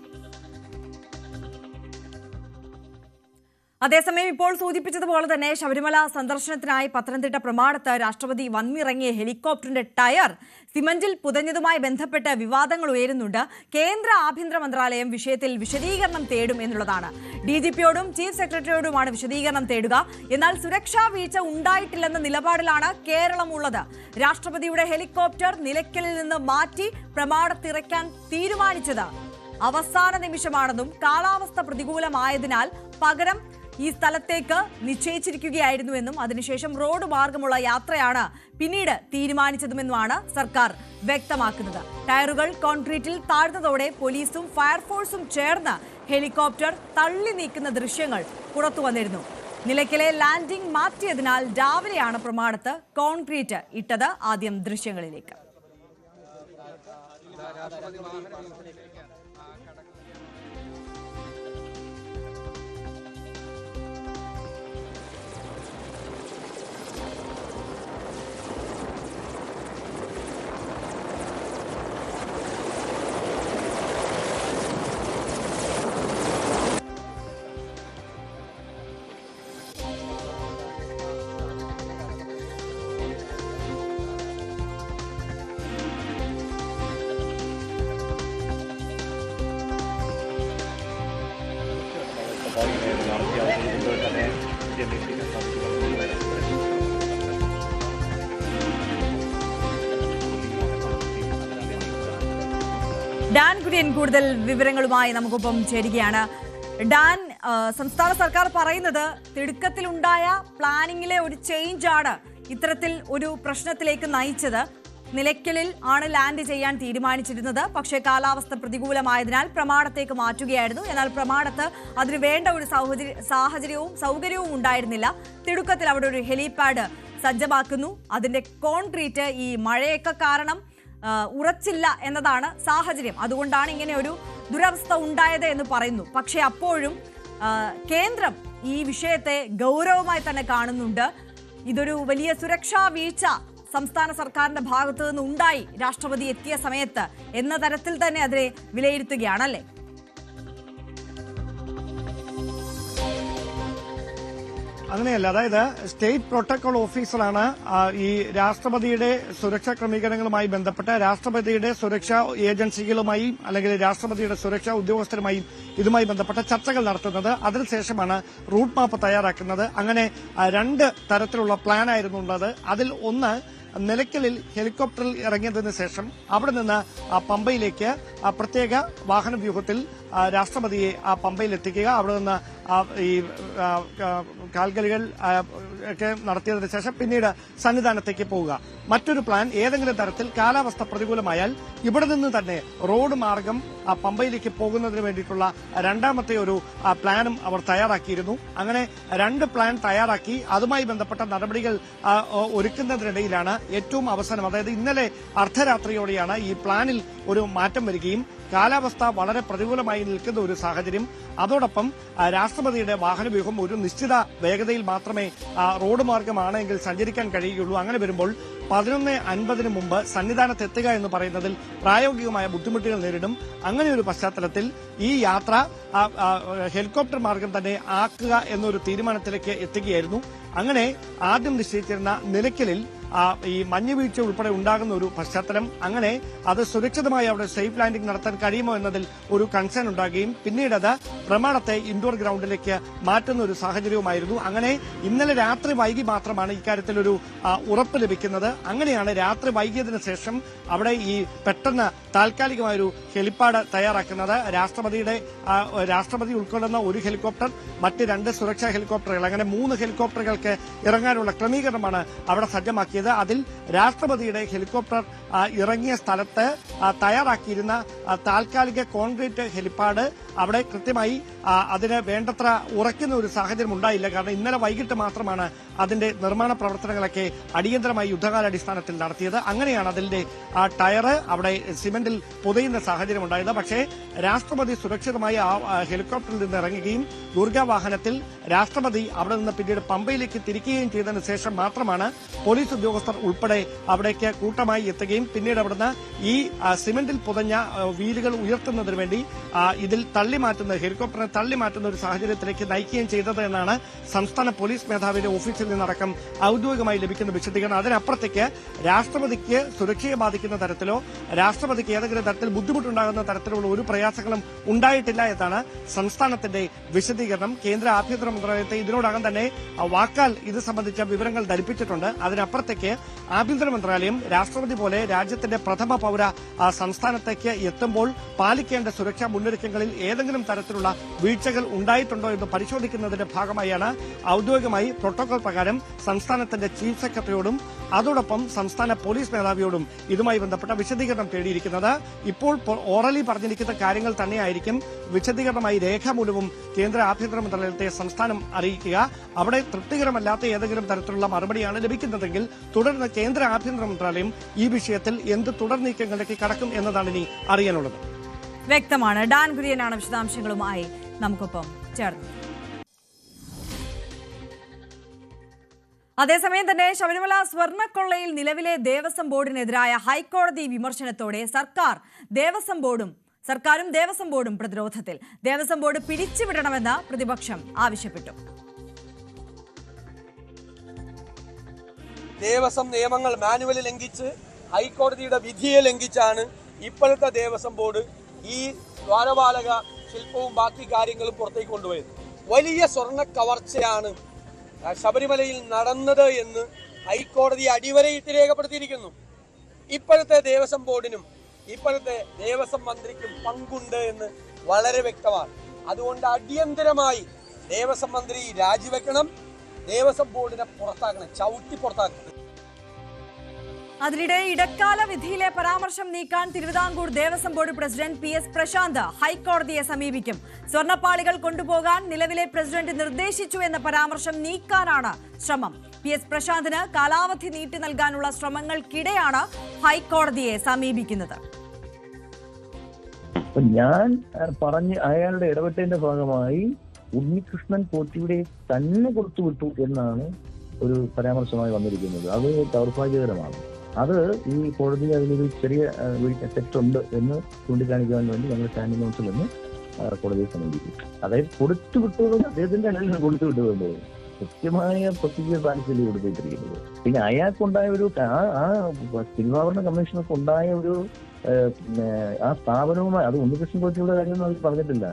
അതേസമയം ഇപ്പോൾ സൂചിപ്പിച്ചതുപോലെ തന്നെ ശബരിമല സന്ദർശനത്തിനായി പത്തനംതിട്ട പ്രമാടത്ത് രാഷ്ട്രപതി വന്നിറങ്ങിയ ഹെലികോപ്റ്ററിന്റെ ടയർ സിമന്റിൽ പുതഞ്ഞതുമായി ബന്ധപ്പെട്ട് വിവാദങ്ങൾ ഉയരുന്നുണ്ട്. കേന്ദ്ര ആഭ്യന്തര മന്ത്രാലയം വിഷയത്തിൽ വിശദീകരണം തേടും എന്നുള്ളതാണ്. DGPയോടും ചീഫ് സെക്രട്ടറിയോടുമാണ് വിശദീകരണം തേടുക. എന്നാൽ സുരക്ഷാ വീഴ്ച ഉണ്ടായിട്ടില്ലെന്ന നിലപാടിലാണ് കേരളം ഉള്ളത്. രാഷ്ട്രപതിയുടെ ഹെലികോപ്റ്റർ നിലയ്ക്കലിൽ നിന്ന് മാറ്റി പ്രമാടത്തിറക്കാൻ തീരുമാനിച്ചത് അവസാന നിമിഷമാണെന്നും കാലാവസ്ഥ പ്രതികൂലമായതിനാൽ പകരം ഈ സ്ഥലത്തേക്ക് നിശ്ചയിച്ചിരിക്കുകയായിരുന്നുവെന്നും അതിനുശേഷം റോഡ് മാർഗമുള്ള യാത്രയാണ് പിന്നീട് തീരുമാനിച്ചതുമെന്നുമാണ് സർക്കാർ വ്യക്തമാക്കുന്നത്. ടയറുകൾ കോൺക്രീറ്റിൽ താഴ്ന്നതോടെ പോലീസും ഫയർഫോഴ്സും ചേർന്ന് ഹെലികോപ്റ്റർ തള്ളി നീക്കുന്ന ദൃശ്യങ്ങൾ പുറത്തുവന്നിരുന്നു. നിലയ്ക്കലെ ലാൻഡിംഗ് മാറ്റിയതിനാൽ രാവിലെയാണ് പ്രമാണത്ത് കോൺക്രീറ്റ് ഇട്ടത്. ആദ്യം ദൃശ്യങ്ങളിലേക്ക്. ഡാൻ കുര്യൻ കൂടുതൽ വിവരങ്ങളുമായി നമുക്കൊപ്പം ചേരുകയാണ്. ഡാൻ, സംസ്ഥാന സർക്കാർ പറയുന്നത് തിടുക്കത്തിലുണ്ടായ പ്ലാനിങ്ങിലെ ഒരു ചേഞ്ചാണ് ഇത്തരത്തിൽ ഒരു പ്രശ്നത്തിലേക്ക് നയിച്ചത്. നിലയ്ക്കലിൽ ആണ് ലാൻഡ് ചെയ്യാൻ തീരുമാനിച്ചിരുന്നത്. പക്ഷേ കാലാവസ്ഥ പ്രതികൂലമായതിനാൽ പ്രമാടത്തേക്ക് മാറ്റുകയായിരുന്നു. എന്നാൽ പ്രമാടത്ത് അതിന് വേണ്ട ഒരു സൗകര്യവും ഉണ്ടായിരുന്നില്ല. തിടുക്കത്തിൽ അവിടെ ഒരു ഹെലിപാഡ് സജ്ജമാക്കുന്നു. അതിന്റെ കോൺക്രീറ്റ് ഈ മഴയൊക്കെ കാരണം ഉറച്ചില്ല എന്നതാണ് സാഹചര്യം. അതുകൊണ്ടാണ് ഇങ്ങനെ ഒരു ദുരവസ്ഥ ഉണ്ടായത് എന്ന് പറയുന്നു. പക്ഷേ അപ്പോഴും കേന്ദ്രം ഈ വിഷയത്തെ ഗൗരവമായി തന്നെ കാണുന്നുണ്ട്. ഇതൊരു വലിയ സുരക്ഷാ വീഴ്ച സംസ്ഥാന സർക്കാരിന്റെ ഭാഗത്തു നിന്ന് ഉണ്ടായി രാഷ്ട്രപതി എത്തിയ സമയത്ത് എന്ന തരത്തിൽ തന്നെ അതിനെ വിലയിരുത്തുകയാണല്ലേ? അങ്ങനെയല്ല, അതായത് സ്റ്റേറ്റ് പ്രോട്ടോകോൾ ഓഫീസറാണ് ഈ രാഷ്ട്രപതിയുടെ സുരക്ഷാ ക്രമീകരണങ്ങളുമായി ബന്ധപ്പെട്ട് രാഷ്ട്രപതിയുടെ സുരക്ഷാ ഏജൻസികളുമായി അല്ലെങ്കിൽ രാഷ്ട്രപതിയുടെ സുരക്ഷാ ഉദ്യോഗസ്ഥരുമായും ഇതുമായി ബന്ധപ്പെട്ട ചർച്ചകൾ നടത്തുന്നത്. അതിനുശേഷമാണ് റൂട്ട് മാപ്പ് തയ്യാറാക്കുന്നത്. അങ്ങനെ രണ്ട് തരത്തിലുള്ള പ്ലാനായിരുന്നു ഉള്ളത്. അതിൽ ഒന്ന് നിലയ്ക്കലിൽ ഹെലികോപ്റ്ററിൽ ഇറങ്ങിയതിനു ശേഷം അവിടെ നിന്ന് പമ്പയിലേക്ക് പ്രത്യേക വാഹന വ്യൂഹത്തിൽ രാഷ്ട്രപതിയെ പമ്പയിൽ എത്തിക്കുക, അവിടെ നിന്ന് ഈ കാൽകലികൾ ഒക്കെ നടത്തിയതിനു ശേഷം പിന്നീട് സന്നിധാനത്തേക്ക് പോവുക. മറ്റൊരു പ്ലാൻ, ഏതെങ്കിലും തരത്തിൽ കാലാവസ്ഥ പ്രതികൂലമായാൽ ഇവിടെ നിന്ന് തന്നെ റോഡ് മാർഗം പമ്പയിലേക്ക് പോകുന്നതിന് വേണ്ടിയിട്ടുള്ള രണ്ടാമത്തെ ഒരു പ്ലാനും അവർ തയ്യാറാക്കിയിരുന്നു. അങ്ങനെ രണ്ട് പ്ലാൻ തയ്യാറാക്കി അതുമായി ബന്ധപ്പെട്ട നടപടികൾ ഒരുക്കുന്നതിനിടയിലാണ് ഏറ്റവും അവസാനം, അതായത് ഇന്നലെ അർദ്ധരാത്രിയോടെയാണ് ഈ പ്ലാനിൽ ഒരു മാറ്റം വരികയും കാലാവസ്ഥ വളരെ പ്രതികൂലമായി നിൽക്കുന്ന ഒരു സാഹചര്യം, അതോടൊപ്പം രാഷ്ട്രപതിയുടെ വാഹനവ്യൂഹം ഒരു നിശ്ചിത വേഗതയിൽ മാത്രമേ റോഡ് മാർഗമാണെങ്കിൽ സഞ്ചരിക്കാൻ കഴിയുകയുള്ളൂ. അങ്ങനെ വരുമ്പോൾ 11:50 മുമ്പ് സന്നിധാനത്ത് എത്തുക എന്ന് പറയുന്നതിൽ പ്രായോഗികമായ ബുദ്ധിമുട്ടുകൾ നേരിടും. അങ്ങനെ ഒരു പശ്ചാത്തലത്തിൽ ഈ യാത്ര ഹെലികോപ്റ്റർ മാർഗം തന്നെ ആക്കുക എന്നൊരു തീരുമാനത്തിലേക്ക് എത്തുകയായിരുന്നു. അങ്ങനെ ആദ്യം നിശ്ചയിച്ചിരുന്ന നിലയ്ക്കലിൽ ഈ മഞ്ഞുവീഴ്ച ഉൾപ്പെടെ ഉണ്ടാകുന്ന ഒരു പശ്ചാത്തലം. അങ്ങനെ അത് സുരക്ഷിതമായി അവിടെ സേഫ് ലാൻഡിംഗ് നടത്താൻ കഴിയുമോ എന്നതിൽ ഒരു കൺസേൺ ഉണ്ടാകുകയും പിന്നീട് അത് പ്രമാണത്തെ ഇൻഡോർ ഗ്രൗണ്ടിലേക്ക് മാറ്റുന്ന ഒരു സാഹചര്യവുമായിരുന്നു. അങ്ങനെ ഇന്നലെ രാത്രി വൈകി മാത്രമാണ് ഇക്കാര്യത്തിൽ ഒരു ഉറപ്പ് ലഭിക്കുന്നത്. അങ്ങനെയാണ് രാത്രി വൈകിയതിനു ശേഷം അവിടെ ഈ പെട്ടെന്ന് താൽക്കാലികമായൊരു ഹെലിപ്പാഡ് തയ്യാറാക്കുന്നത്. രാഷ്ട്രപതി ഉൾക്കൊള്ളുന്ന ഒരു ഹെലികോപ്റ്റർ, മറ്റ് 2 സുരക്ഷാ ഹെലികോപ്റ്ററുകൾ, അങ്ങനെ 3 ഹെലികോപ്റ്ററുകൾക്ക് ഇറങ്ങാനുള്ള ക്രമീകരണമാണ് അവിടെ സജ്ജമാക്കിയത്. അതിൽ രാഷ്ട്രപതിയുടെ ഹെലികോപ്റ്റർ ഇറങ്ങിയ സ്ഥലത്ത് തയ്യാറാക്കിയിരുന്ന താൽക്കാലിക കോൺക്രീറ്റ് ഹെലിപ്പാഡ് അവിടെ കൃത്യമായി അതിന് വേണ്ടത്ര ഉറയ്ക്കുന്ന ഒരു സാഹചര്യം ഉണ്ടായില്ല. കാരണം ഇന്നലെ വൈകിട്ട് മാത്രമാണ് അതിന്റെ നിർമ്മാണ പ്രവർത്തനങ്ങളൊക്കെ അടിയന്തരമായി യുദ്ധകാലാടിസ്ഥാനത്തിൽ നടത്തിയത്. അങ്ങനെയാണ് അതിന്റെ ടയർ അവിടെ സിമന്റിൽ പുതയുന്ന സാഹചര്യം ഉണ്ടായത്. പക്ഷേ രാഷ്ട്രപതി സുരക്ഷിതമായി ആ ഹെലികോപ്റ്ററിൽ നിന്ന് ഇറങ്ങുകയും ദുർഗാ വാഹനത്തിൽ രാഷ്ട്രപതി അവിടെ നിന്ന് പിന്നീട് പമ്പയിലേക്ക് തിരിക്കുകയും ചെയ്തതിനു ശേഷം മാത്രമാണ് പോലീസ് ഉദ്യോഗസ്ഥർ ഉൾപ്പെടെ അവിടേക്ക് കൂട്ടമായി എത്തുകയും പിന്നീട് അവിടുന്ന് ഈ സിമന്റിൽ പുതഞ്ഞ വീലുകൾ ഉയർത്തുന്നതിന് വേണ്ടി ഇതിൽ ഹെലികോപ്റ്ററിനെ തള്ളിമാറ്റുന്ന ഒരു സാഹചര്യത്തിലേക്ക് നയിക്കുകയും ചെയ്തത് എന്നാണ് സംസ്ഥാന പോലീസ് മേധാവിയുടെ ഓഫീസിൽ നിന്നടക്കം ഔദ്യോഗികമായി ലഭിക്കുന്ന വിശദീകരണം. അതിനപ്പുറത്തേക്ക് രാഷ്ട്രപതിക്ക് സുരക്ഷയെ ബാധിക്കുന്ന തരത്തിലോ രാഷ്ട്രപതിക്ക് ഏതെങ്കിലും തരത്തിൽ ബുദ്ധിമുട്ടുണ്ടാകുന്ന തരത്തിലുള്ള ഒരു പ്രയാസങ്ങളും ഉണ്ടായിട്ടില്ല എന്നാണ് സംസ്ഥാനത്തിന്റെ വിശദീകരണം. കേന്ദ്ര ആഭ്യന്തര മന്ത്രാലയത്തെ ഇതിനോടകം തന്നെ വാക്കാൽ ഇത് സംബന്ധിച്ച വിവരങ്ങൾ ധരിപ്പിച്ചിട്ടുണ്ട്. അതിനപ്പുറത്തേക്ക് ആഭ്യന്തര മന്ത്രാലയം രാഷ്ട്രപതി പോലെ രാജ്യത്തിന്റെ പ്രഥമ പൌര സംസ്ഥാനത്തേക്ക് എത്തുമ്പോൾ പാലിക്കേണ്ട സുരക്ഷാ മുന്നൊരുക്കങ്ങളിൽ ഏതെങ്കിലും തരത്തിലുള്ള വീഴ്ചകൾ ഉണ്ടായിട്ടുണ്ടോ എന്ന് പരിശോധിക്കുന്നതിന്റെ ഭാഗമായാണ് ഔദ്യോഗികമായി പ്രോട്ടോകോൾ പ്രകാരം സംസ്ഥാനത്തിന്റെ ചീഫ് സെക്രട്ടറിയോടും അതോടൊപ്പം സംസ്ഥാന പോലീസ് മേധാവിയോടും ഇതുമായി ബന്ധപ്പെട്ട വിശദീകരണം തേടിയിരിക്കുന്നത്. ഇപ്പോൾ ഓറലി പറഞ്ഞിരിക്കുന്ന കാര്യങ്ങൾ തന്നെയായിരിക്കും വിശദീകരണമായി രേഖാമൂലവും കേന്ദ്ര ആഭ്യന്തര മന്ത്രാലയത്തെ സംസ്ഥാനം അറിയിക്കുക. അവിടെ തൃപ്തികരമല്ലാത്ത ഏതെങ്കിലും തരത്തിലുള്ള മറുപടിയാണ് ലഭിക്കുന്നതെങ്കിൽ തുടർന്ന് കേന്ദ്ര ആഭ്യന്തര മന്ത്രാലയം ഈ വിഷയത്തിൽ എന്ത് തുടർ നീക്കങ്ങളിലേക്ക് കടക്കും എന്നതാണ് ഇനി അറിയാനുള്ളത്. വ്യക്തമാണ്. ഡാൻ കുര്യനാണ് വിശദാംശങ്ങളുമായി നമുക്കൊപ്പം ചേർന്നത്. അതേസമയം തന്നെ ശബരിമല സ്വർണ്ണക്കൊള്ളയിൽ നിലവിലെ ദേവസ്വം ബോർഡിനെതിരായ ഹൈക്കോടതി വിമർശനത്തോടെ സർക്കാരും ദേവസ്വം ബോർഡും പ്രതിരോധത്തിൽ. ദേവസ്വം ബോർഡ് പിരിച്ചുവിടണമെന്ന് പ്രതിപക്ഷം ആവശ്യപ്പെട്ടു. ദേവസ്വം നിയമങ്ങൾ മാനുവൽ ലംഘിച്ച് ഹൈക്കോടതിയുടെ വിധിയെ ലംഘിച്ചാണ് ഇപ്പോഴത്തെ ദേവസ്വം ബോർഡ് ഈ ദ്വാരപാലക ശില്പവും ബാക്കി കാര്യങ്ങളും പുറത്തേക്ക് കൊണ്ടുപോയത്. വലിയ സ്വർണ്ണ കവർച്ചയാണ് ശബരിമലയിൽ നടന്നത് എന്ന് ഹൈക്കോടതി അടിവരയിട്ട് രേഖപ്പെടുത്തിയിരിക്കുന്നു. ഇപ്പോഴത്തെ ദേവസ്വം ബോർഡിനും ഇപ്പോഴത്തെ ദേവസ്വം മന്ത്രിക്കും പങ്കുണ്ട് എന്ന് വളരെ വ്യക്തമാണ്. അതുകൊണ്ട് അടിയന്തരമായി ദേവസ്വം മന്ത്രി രാജിവെക്കണം, ദേവസ്വം ബോർഡിനെ പുറത്താക്കണം, ചവിട്ടി പുറത്താക്കണം. അതിനിടെ ഇടക്കാല വിധിയിലെ പരാമർശം നീക്കാൻ Thiruvithamkoor Devaswom board president PS Prashanth ഹൈക്കോടതിയെ സമീപിക്കും. സ്വർണ്ണപ്പാളികൾ കൊണ്ടുപോകാൻ നിലവിലെ പ്രസിഡന്റ് നിർദ്ദേശിച്ചു എന്ന പരാമർശം നീക്കാനാണ് ശ്രമം. PS പ്രശാന്തിന് കാലാവധി നീട്ടി നൽകാനുള്ള ശ്രമങ്ങൾക്കിടെയാണ് ഹൈക്കോടതിയെ സമീപിക്കുന്നത്. ഞാൻ പറഞ്ഞ് അയാളുടെ ഇടപെട്ടതിന്റെ ഭാഗമായി ഉണ്ണികൃഷ്ണൻ പോറ്റിയുടെ തന്നെ കൊടുത്തുവിട്ടു എന്നാണ് ഒരു പരാമർശമായി വന്നിരിക്കുന്നത്. അത് ദൗർഭാഗ്യകരമാണ്. അത് ഈ കോടതി അതിലൊരു ചെറിയ തെറ്റുണ്ട് എന്ന് ചൂണ്ടിക്കാണിക്കാൻ വേണ്ടി ഞങ്ങൾ സ്റ്റാൻഡിംഗ് കൗൺസിൽ നിന്ന് കോടതിയെ സമീപിക്കും. അതായത് കൊടുത്തുവിട്ടു അദ്ദേഹത്തിന്റെ അല്ലെങ്കിൽ കൊടുത്തുവിട്ടത് കൃത്യമായ പ്രൊസീജിയർ പാലിച്ചല്ലേ കൊടുത്തിരിക്കുന്നത്. പിന്നെ അയാൾക്കുണ്ടായ ഒരു തിരുവാഭരണ കമ്മീഷനൊക്കെ ഉണ്ടായ ഒരു ആ സ്ഥാപനവുമായി, അത് ഉണ്ണികൃഷ്ണൻ കോച്ചിയുടെ കാര്യമൊന്നും അവർ പറഞ്ഞിട്ടില്ല,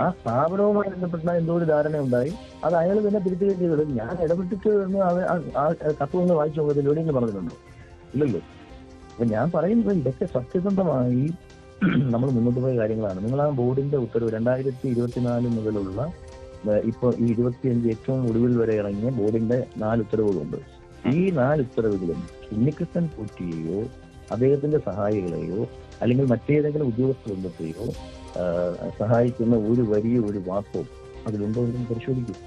ആ സ്ഥാപനവുമായി ബന്ധപ്പെട്ട എന്തോ ഒരു ധാരണ ഉണ്ടായി. അത് അയാൾ തന്നെ തിരുത്തുകയും ചെയ്തത്. ഞാൻ ഇടപെട്ടിട്ട് എന്ന് ആ കത്ത് വായിച്ചു നോക്കത്തിൽ എവിടെയെങ്കിലും പറഞ്ഞിട്ടുണ്ടോ? ഇല്ലല്ലോ. അപ്പൊ ഞാൻ പറയുന്നത് ഇതൊക്കെ സത്യസന്ധമായി നമ്മൾ മുന്നോട്ട് പോയ കാര്യങ്ങളാണ്. നിങ്ങൾ ആ ബോർഡിന്റെ ഉത്തരവ് 2024 മുതലുള്ള ഇപ്പൊ ഈ 25 ഏറ്റവും ഒടുവിൽ വരെ ഇറങ്ങിയ ബോർഡിന്റെ 4 ഉത്തരവുകളുണ്ട്. ഈ 4 ഉത്തരവുകളും ഉണ്ണികൃഷ്ണൻ പോറ്റിയെയോ അദ്ദേഹത്തിന്റെ സഹായികളെയോ അല്ലെങ്കിൽ മറ്റേതെങ്കിലും ഉദ്യോഗസ്ഥ ബന്ധത്തെയോ സഹായിക്കുന്ന ഒരു വലിയ ഒരു വാക്കോ അതിലുണ്ടോ എന്ന് പരിശോധിക്കും.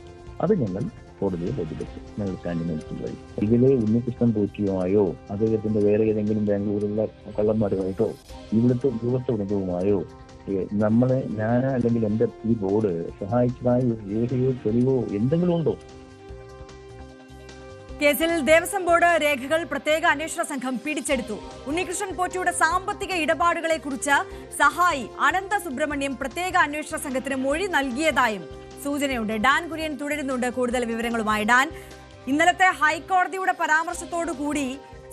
അത് ഞങ്ങൾ കോടതിയെ ബോധ്യപ്പെട്ടു. ഞങ്ങൾ സ്റ്റാൻഡിംഗ് കൗൺസിലായി ഇതിലെ ഉണ്ണികൃഷ്ണൻ പോറ്റിയുമായോ അദ്ദേഹത്തിന്റെ വേറെ ഏതെങ്കിലും ബാംഗ്ലൂരിലുള്ള കള്ളന്മാരുമായിട്ടോ ഇവിടുത്തെ ഉദ്യോഗസ്ഥ ബന്ധവുമായോ ഞാൻ അല്ലെങ്കിൽ എന്റെ ഈ ബോർഡ് സഹായിച്ചതായ ഒരു രേഖയോ തെളിവോ എന്തെങ്കിലും ഉണ്ടോ? കേസിൽ ദേവസ്വം ബോർഡ് രേഖകൾ പ്രത്യേക അന്വേഷണ സംഘം പിടിച്ചെടുത്തു. ഉണ്ണികൃഷ്ണൻ പോറ്റിയുടെ സാമ്പത്തിക ഇടപാടുകളെ കുറിച്ച് സഹായി അനന്ത സുബ്രഹ്മണ്യം പ്രത്യേക അന്വേഷണ സംഘത്തിന് മൊഴി നൽകിയതായും സൂചനയുണ്ട്. ഡാൻ കുര്യൻ തുടരുന്നുണ്ട് കൂടുതൽ വിവരങ്ങളുമായി. ഡാൻ, ഇന്നലത്തെ ഹൈക്കോടതിയുടെ പരാമർശത്തോടു കൂടി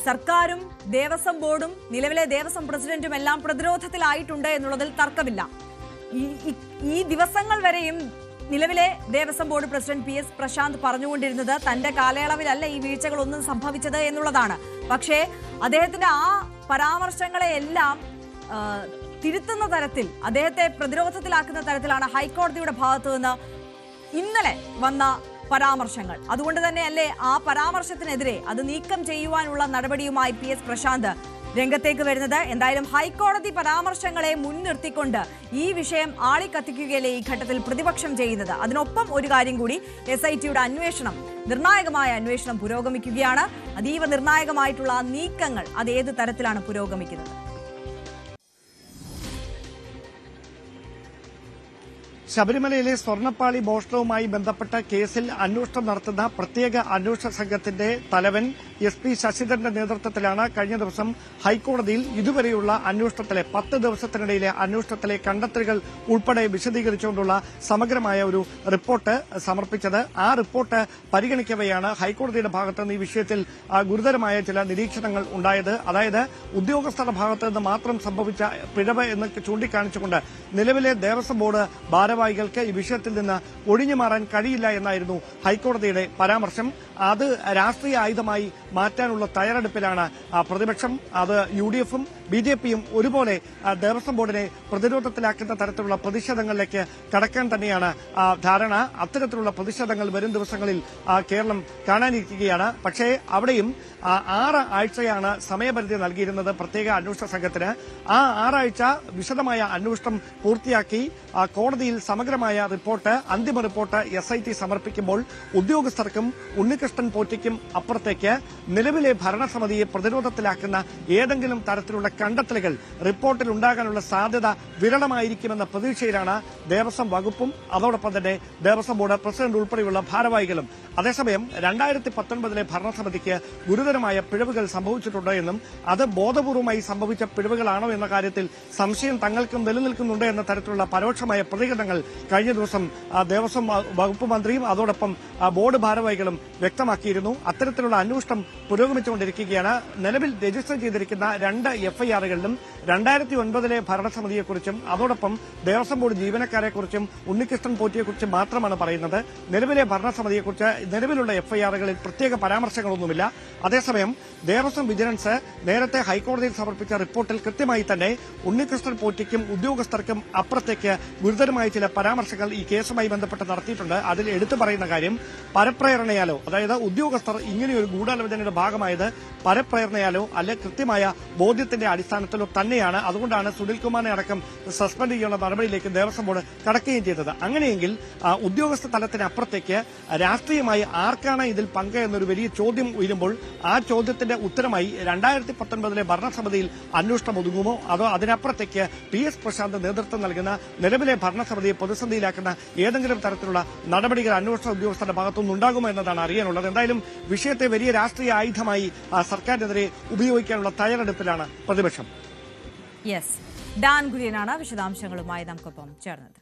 സർക്കാരും ദേവസ്വം ബോർഡും നിലവിലെ ദേവസ്വം പ്രസിഡന്റും എല്ലാം പ്രതിരോധത്തിലായിട്ടുണ്ട് എന്നുള്ളതിൽ തർക്കമില്ല. ഈ ദിവസങ്ങൾ വരെയും നിലവിലെ Devaswom board president PS Prashanth പറഞ്ഞുകൊണ്ടിരുന്നത് തന്റെ കാലയളവിലല്ല ഈ വീഴ്ചകളൊന്നും സംഭവിച്ചത് എന്നുള്ളതാണ്. പക്ഷേ അദ്ദേഹത്തിന്റെ ആ പരാമർശങ്ങളെയെല്ലാം തിരുത്തുന്ന തരത്തിൽ, അദ്ദേഹത്തെ പ്രതിരോധത്തിലാക്കുന്ന തരത്തിലാണ് ഹൈക്കോടതിയുടെ ഭാഗത്തു നിന്ന് ഇന്നലെ വന്ന പരാമർശങ്ങൾ. അതുകൊണ്ട് തന്നെയല്ലേ ആ പരാമർശത്തിനെതിരെ അത് നീക്കം ചെയ്യുവാനുള്ള നടപടിയുമായി PS പ്രശാന്ത് രംഗത്തേക്ക് വരുന്നത്. എന്തായാലും ഹൈക്കോടതി പരാമർശങ്ങളെ മുൻനിർത്തിക്കൊണ്ട് ഈ വിഷയം ആളിക്കത്തിക്കുകയല്ലേ ഈ ഘട്ടത്തിൽ പ്രതിപക്ഷം ചെയ്യുന്നത്. അതിനൊപ്പം ഒരു കാര്യം കൂടി, SITയുടെ അന്വേഷണം, നിർണായകമായ അന്വേഷണം പുരോഗമിക്കുകയാണ്. അതീവ നിർണായകമായിട്ടുള്ള നീക്കങ്ങൾ അത് ഏത് തരത്തിലാണ് പുരോഗമിക്കുന്നത്? ശബരിമലയിലെ സ്വർണ്ണപ്പാളി മോഷണവുമായി ബന്ധപ്പെട്ട കേസിൽ അന്വേഷണം നടത്തുന്ന പ്രത്യേക അന്വേഷണ സംഘത്തിന്റെ തലവൻ SP ശശിധരന്റെ നേതൃത്വത്തിലാണ് കഴിഞ്ഞ ദിവസം ഹൈക്കോടതിയിൽ ഇതുവരെയുള്ള അന്വേഷണത്തിലെ 10 ദിവസത്തിനിടയിലെ അന്വേഷണത്തിലെ കണ്ടെത്തലുകൾ ഉൾപ്പെടെ വിശദീകരിച്ചുകൊണ്ടുള്ള സമഗ്രമായ ഒരു റിപ്പോർട്ട് സമർപ്പിച്ചത്. ആ റിപ്പോർട്ട് പരിഗണിക്കവെയാണ് ഹൈക്കോടതിയുടെ ഭാഗത്തുനിന്ന് ഈ വിഷയത്തിൽ ഗുരുതരമായ ചില നിരീക്ഷണങ്ങൾ ഉണ്ടായത്. അതായത് ഉദ്യോഗസ്ഥരുടെ ഭാഗത്ത് നിന്ന് മാത്രം സംഭവിച്ച പിഴവ് എന്ന് ചൂണ്ടിക്കാണിച്ചുകൊണ്ട് നിലവിലെ ദേവസ്വം ബോർഡ് ഭാരവാഹികൾക്ക് ഈ വിഷയത്തിൽ നിന്ന് ഒഴിഞ്ഞു മാറാൻ കഴിയില്ല എന്നായിരുന്നു ഹൈക്കോടതിയുടെ പരാമർശം. അത് രാഷ്ട്രീയ ആയുധമായി മാറ്റാനുള്ള തയ്യാറെടുപ്പിലാണ് പ്രതിപക്ഷം. അത് UDFും BJPയും ഒരുപോലെ ദേവസ്വം ബോർഡിനെ പ്രതിരോധത്തിലാക്കുന്ന തരത്തിലുള്ള പ്രതിഷേധങ്ങളിലേക്ക് കടക്കാൻ തന്നെയാണ് ധാരണ. അത്തരത്തിലുള്ള പ്രതിഷേധങ്ങൾ വരും ദിവസങ്ങളിൽ കേരളം കാണാനിരിക്കുകയാണ്. പക്ഷേ അവിടെയും 6 ആഴ്ചയാണ് സമയപരിധി നൽകിയിരുന്നത് പ്രത്യേക അന്വേഷണ സംഘത്തിന്. ആ 6 ആഴ്ച വിശദമായ അന്വേഷണം പൂർത്തിയാക്കി കോടതിയിൽ സമഗ്രമായ റിപ്പോർട്ട്, അന്തിമ റിപ്പോർട്ട് SIT സമർപ്പിക്കുമ്പോൾ ഉദ്യോഗസ്ഥർക്കും ഉണ്ണികൃഷ്ണൻ പോറ്റിക്കും അപ്പുറത്തേക്ക് നിലവിലെ ഭരണസമിതിയെ പ്രതിരോധത്തിലാക്കുന്ന ഏതെങ്കിലും തരത്തിലുള്ള കണ്ടെത്തലുകൾ റിപ്പോർട്ടിൽ ഉണ്ടാകാനുള്ള സാധ്യത വിരളമായിരിക്കുമെന്ന പ്രതീക്ഷയിലാണ് ദേവസ്വം വകുപ്പും അതോടൊപ്പം തന്നെ ദേവസ്വം ബോർഡ് പ്രസിഡന്റ് ഉൾപ്പെടെയുള്ള ഭാരവാഹികളും. അതേസമയം 2019 ഭരണസമിതിക്ക് ഗുരുതരമായ പിഴവുകൾ സംഭവിച്ചിട്ടുണ്ട് എന്നും അത് ബോധപൂർവമായി സംഭവിച്ച പിഴവുകളാണോ എന്ന കാര്യത്തിൽ സംശയം തങ്ങൾക്കും നിലനിൽക്കുന്നുണ്ട് എന്ന തരത്തിലുള്ള പരോക്ഷമായ പ്രതികരണങ്ങൾ കഴിഞ്ഞ ദിവസം ദേവസ്വം വകുപ്പ് മന്ത്രിയും അതോടൊപ്പം ബോർഡ് ഭാരവാഹികളും വ്യക്തമാക്കിയിരുന്നു. അത്തരത്തിലുള്ള അന്വേഷണം പുരോഗമിച്ചുകൊണ്ടിരിക്കുകയാണ്. നിലവിൽ രജിസ്റ്റർ ചെയ്തിരിക്കുന്ന 2 FIRകളിലും 2009 ഭരണസമിതിയെക്കുറിച്ചും അതോടൊപ്പം ദേവസ്വം ബോർഡ് ജീവനക്കാരെക്കുറിച്ചും ഉണ്ണികൃഷ്ണൻ പോറ്റിയെക്കുറിച്ചും മാത്രമാണ് പറയുന്നത്. നിലവിലെ ഭരണസമിതിയെക്കുറിച്ച് നിലവിലുള്ള FIRകളിൽ പ്രത്യേക പരാമർശങ്ങളൊന്നുമില്ല. അതേസമയം ദേവസ്വം വിജിലൻസ് നേരത്തെ ഹൈക്കോടതിയിൽ സമർപ്പിച്ച റിപ്പോർട്ടിൽ കൃത്യമായി തന്നെ ഉണ്ണികൃഷ്ണൻ പോറ്റിക്കും ഉദ്യോഗസ്ഥർക്കും അപ്പുറത്തേക്ക് ഗുരുതരമായ ചില പരാമർശങ്ങൾ ഈ കേസുമായി ബന്ധപ്പെട്ട് നടത്തിയിട്ടുണ്ട്. അതിൽ എടുത്തു പറയുന്ന കാര്യം പരപ്രേരണയാലോ, അതായത് ഉദ്യോഗസ്ഥർ ഇങ്ങനെയൊരു ഗൂഢാലോചനയുടെ ഭാഗമായത് പരപ്രേരണയാലോ അല്ലെ കൃത്യമായ ബോധ്യത്തിന്റെ അടിസ്ഥാനത്തിലോ തന്നെയാണ്. അതുകൊണ്ടാണ് സുനിൽകുമാറിനെ അടക്കം സസ്പെൻഡ് ചെയ്യാനുള്ള നടപടിയിലേക്ക് ദേവസ്വം ബോർഡ് കടക്കുകയും ചെയ്തത്. അങ്ങനെയെങ്കിൽ ഉദ്യോഗസ്ഥ തലത്തിനപ്പുറത്തേക്ക് രാഷ്ട്രീയമായി ആർക്കാണ് ഇതിൽ പങ്ക് എന്നൊരു വലിയ ചോദ്യം ഉയരുമ്പോൾ ആ ചോദ്യത്തിന്റെ ഉത്തരമായി 2019 ഭരണസമിതിയിൽ അന്വേഷണം ഒതുങ്ങുമോ അതോ അതിനപ്പുറത്തേക്ക് PS പ്രശാന്ത് നേതൃത്വം നൽകുന്ന നിലവിലെ ഭരണസമിതിയെ പ്രതിസന്ധിയിലാക്കുന്ന ഏതെങ്കിലും തരത്തിലുള്ള നടപടികൾ അന്വേഷണ ഉദ്യോഗസ്ഥരുടെ ഭാഗത്തുനിന്ന് ഉണ്ടാകുമോ എന്നതാണ് അറിയാനുള്ളത്. എന്തായാലും വിഷയത്തെ വലിയ രാഷ്ട്രീയ ആയുധമായി സർക്കാരിനെതിരെ ഉപയോഗിക്കാനുള്ള തയ്യാറെടുപ്പിലാണ് പ്രതിപക്ഷം. ഡാൻ കുര്യനാണ് വിശദാംശങ്ങളുമായി നമുക്കൊപ്പം ചേർന്നത്.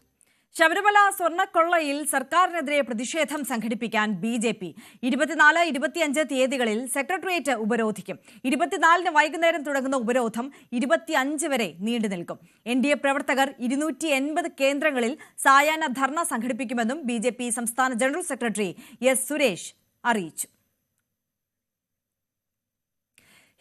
ശബരിമല സ്വർണ്ണക്കൊള്ളയിൽ സർക്കാരിനെതിരെ പ്രതിഷേധം സംഘടിപ്പിക്കാൻ BJP 24, 25 തീയതികളിൽ സെക്രട്ടേറിയറ്റ് ഉപരോധിക്കും. 24-ന് വൈകുന്നേരം തുടങ്ങുന്ന ഉപരോധം 25 വരെ നീണ്ടു നിൽക്കും. NDA പ്രവർത്തകർ 280 കേന്ദ്രങ്ങളിൽ സായാഹ്ന ധർണ സംഘടിപ്പിക്കുമെന്നും BJP സംസ്ഥാന ജനറൽ സെക്രട്ടറി S. സുരേഷ് അറിയിച്ചു.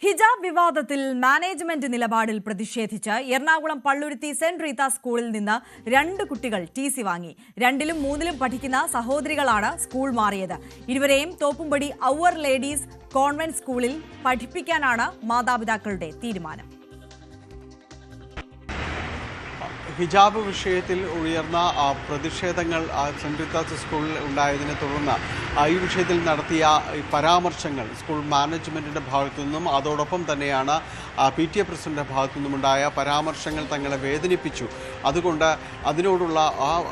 ഹിജാബ് വിവാദത്തിൽ മാനേജ്മെന്റ് നിലപാടിൽ പ്രതിഷേധിച്ച് എറണാകുളം പള്ളുരുത്തി സെന്റ് റീത്ത സ്കൂളിൽ നിന്ന് 2 കുട്ടികൾ TC വാങ്ങി. 2-ലും 3-ലും പഠിക്കുന്ന സഹോദരികളാണ് സ്കൂൾ മാറിയത്. ഇരുവരെയും തോപ്പുംപടി ഔവർ ലേഡീസ് കോൺവെന്റ് സ്കൂളിൽ പഠിപ്പിക്കാനാണ് മാതാപിതാക്കളുടെ തീരുമാനം. ഹിജാബ് വിഷയത്തിൽ ഉയർന്ന പ്രതിഷേധങ്ങൾ സെന്റ് റീത്താസ് സ്കൂളിൽ ഉണ്ടായതിനെ തുടർന്ന് ഈ വിഷയത്തിൽ നടത്തിയ പരാമർശങ്ങൾ സ്കൂൾ മാനേജ്മെന്റിന്റെ ഭാഗത്തു നിന്നും അതോടൊപ്പം തന്നെയാണ് PTA പ്രസിഡന്റിന്റെ ഭാഗത്തു നിന്നുമുണ്ടായ പരാമർശങ്ങൾ തങ്ങളെ വേദനിപ്പിച്ചു. അതുകൊണ്ട് അതിനോടുള്ള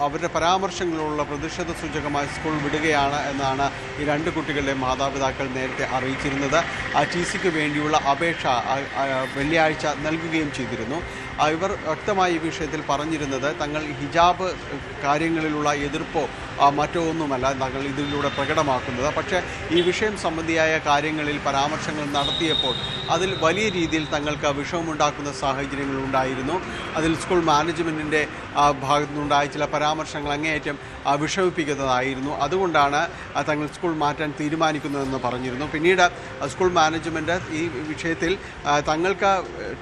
അവരുടെ പരാമർശങ്ങളിലുള്ള പ്രതിഷേധ സൂചകമായി സ്കൂൾ വിടുകയാണ് എന്നാണ് ഈ 2 കുട്ടികളുടെ മാതാപിതാക്കൾ നേരത്തെ അറിയിച്ചിരുന്നത്. TCക്ക് വേണ്ടിയുള്ള അപേക്ഷ വെള്ളിയാഴ്ച നൽകുകയും ചെയ്തിരുന്നു. ഇവർ വ്യക്തമായി ഈ വിഷയത്തിൽ പറഞ്ഞിരുന്നത് തങ്ങൾ ഹിജാബ് കാര്യങ്ങളിലുള്ള എതിർപ്പോ മറ്റോ ഒന്നുമല്ല തങ്ങൾ ഇതിലൂടെ പ്രകടമാക്കുന്നത്. പക്ഷേ ഈ വിഷയം സംബന്ധിയായ കാര്യങ്ങളിൽ പരാമർശങ്ങൾ നടത്തിയപ്പോൾ അതിൽ വലിയ രീതിയിൽ തങ്ങൾക്ക് വിഷമമുണ്ടാക്കുന്ന സാഹചര്യങ്ങൾ ഉണ്ടായിരുന്നു. അതിൽ സ്കൂൾ മാനേജ്മെൻറ്റിൻ്റെ ഭാഗത്തു നിന്നുണ്ടായ ചില പരാമർശങ്ങൾ അങ്ങേയറ്റം വിഷമിപ്പിക്കുന്നതായിരുന്നു. അതുകൊണ്ടാണ് തങ്ങൾ സ്കൂൾ മാറ്റാൻ തീരുമാനിക്കുന്നതെന്ന് പറഞ്ഞിരുന്നു. പിന്നീട് സ്കൂൾ മാനേജ്മെൻറ്റ് ഈ വിഷയത്തിൽ തങ്ങൾക്ക്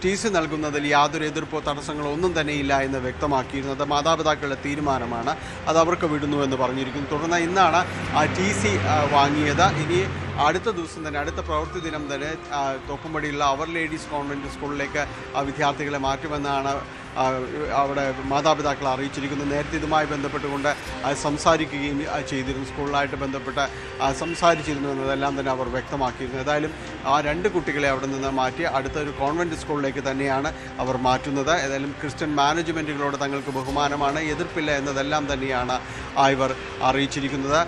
TC നൽകുന്നതിൽ യാതൊരു എതിർപ്പോ തടസ്സങ്ങളോ ഒന്നും തന്നെ ഇല്ല എന്ന് വ്യക്തമാക്കിയിരുന്നത് മാതാപിതാക്കളുടെ തീരുമാനമാണ്, അത് അവർക്ക് വിടുന്നുവെന്ന് പറഞ്ഞിരിക്കുന്നു. തുടർന്ന് ഇന്നാണ് TC വാങ്ങിയത്. ഇനി അടുത്ത ദിവസം തന്നെ, അടുത്ത പ്രവൃത്തി ദിനം തന്നെ തോപ്പുംപടിയുള്ള അവർ ലേഡീസ് കോൺവെൻറ്റ് സ്കൂളിലേക്ക് വിദ്യാർത്ഥികളെ മാറ്റുമെന്നാണ് അവിടെ മാതാപിതാക്കൾ അറിയിച്ചിരിക്കുന്നത്. നേരത്തെ ഇതുമായി ബന്ധപ്പെട്ടുകൊണ്ട് സംസാരിക്കുകയും ചെയ്തിരുന്നു, സ്കൂളിലായിട്ട് ബന്ധപ്പെട്ട് സംസാരിച്ചിരുന്നു എന്നതെല്ലാം തന്നെ അവർ വ്യക്തമാക്കിയിരുന്നു. ഏതായാലും ആ 2 കുട്ടികളെ അവിടെ നിന്ന് മാറ്റി അടുത്തൊരു കോൺവെൻറ്റ് സ്കൂളിലേക്ക് തന്നെയാണ് അവർ മാറ്റുന്നത്. ഏതായാലും ക്രിസ്ത്യൻ മാനേജ്മെൻറ്റുകളോട് തങ്ങൾക്ക് ബഹുമാനമാണ്, എതിർപ്പില്ല എന്നതെല്ലാം തന്നെയാണ് ഇവർ അറിയിച്ചിരിക്കുന്നത്.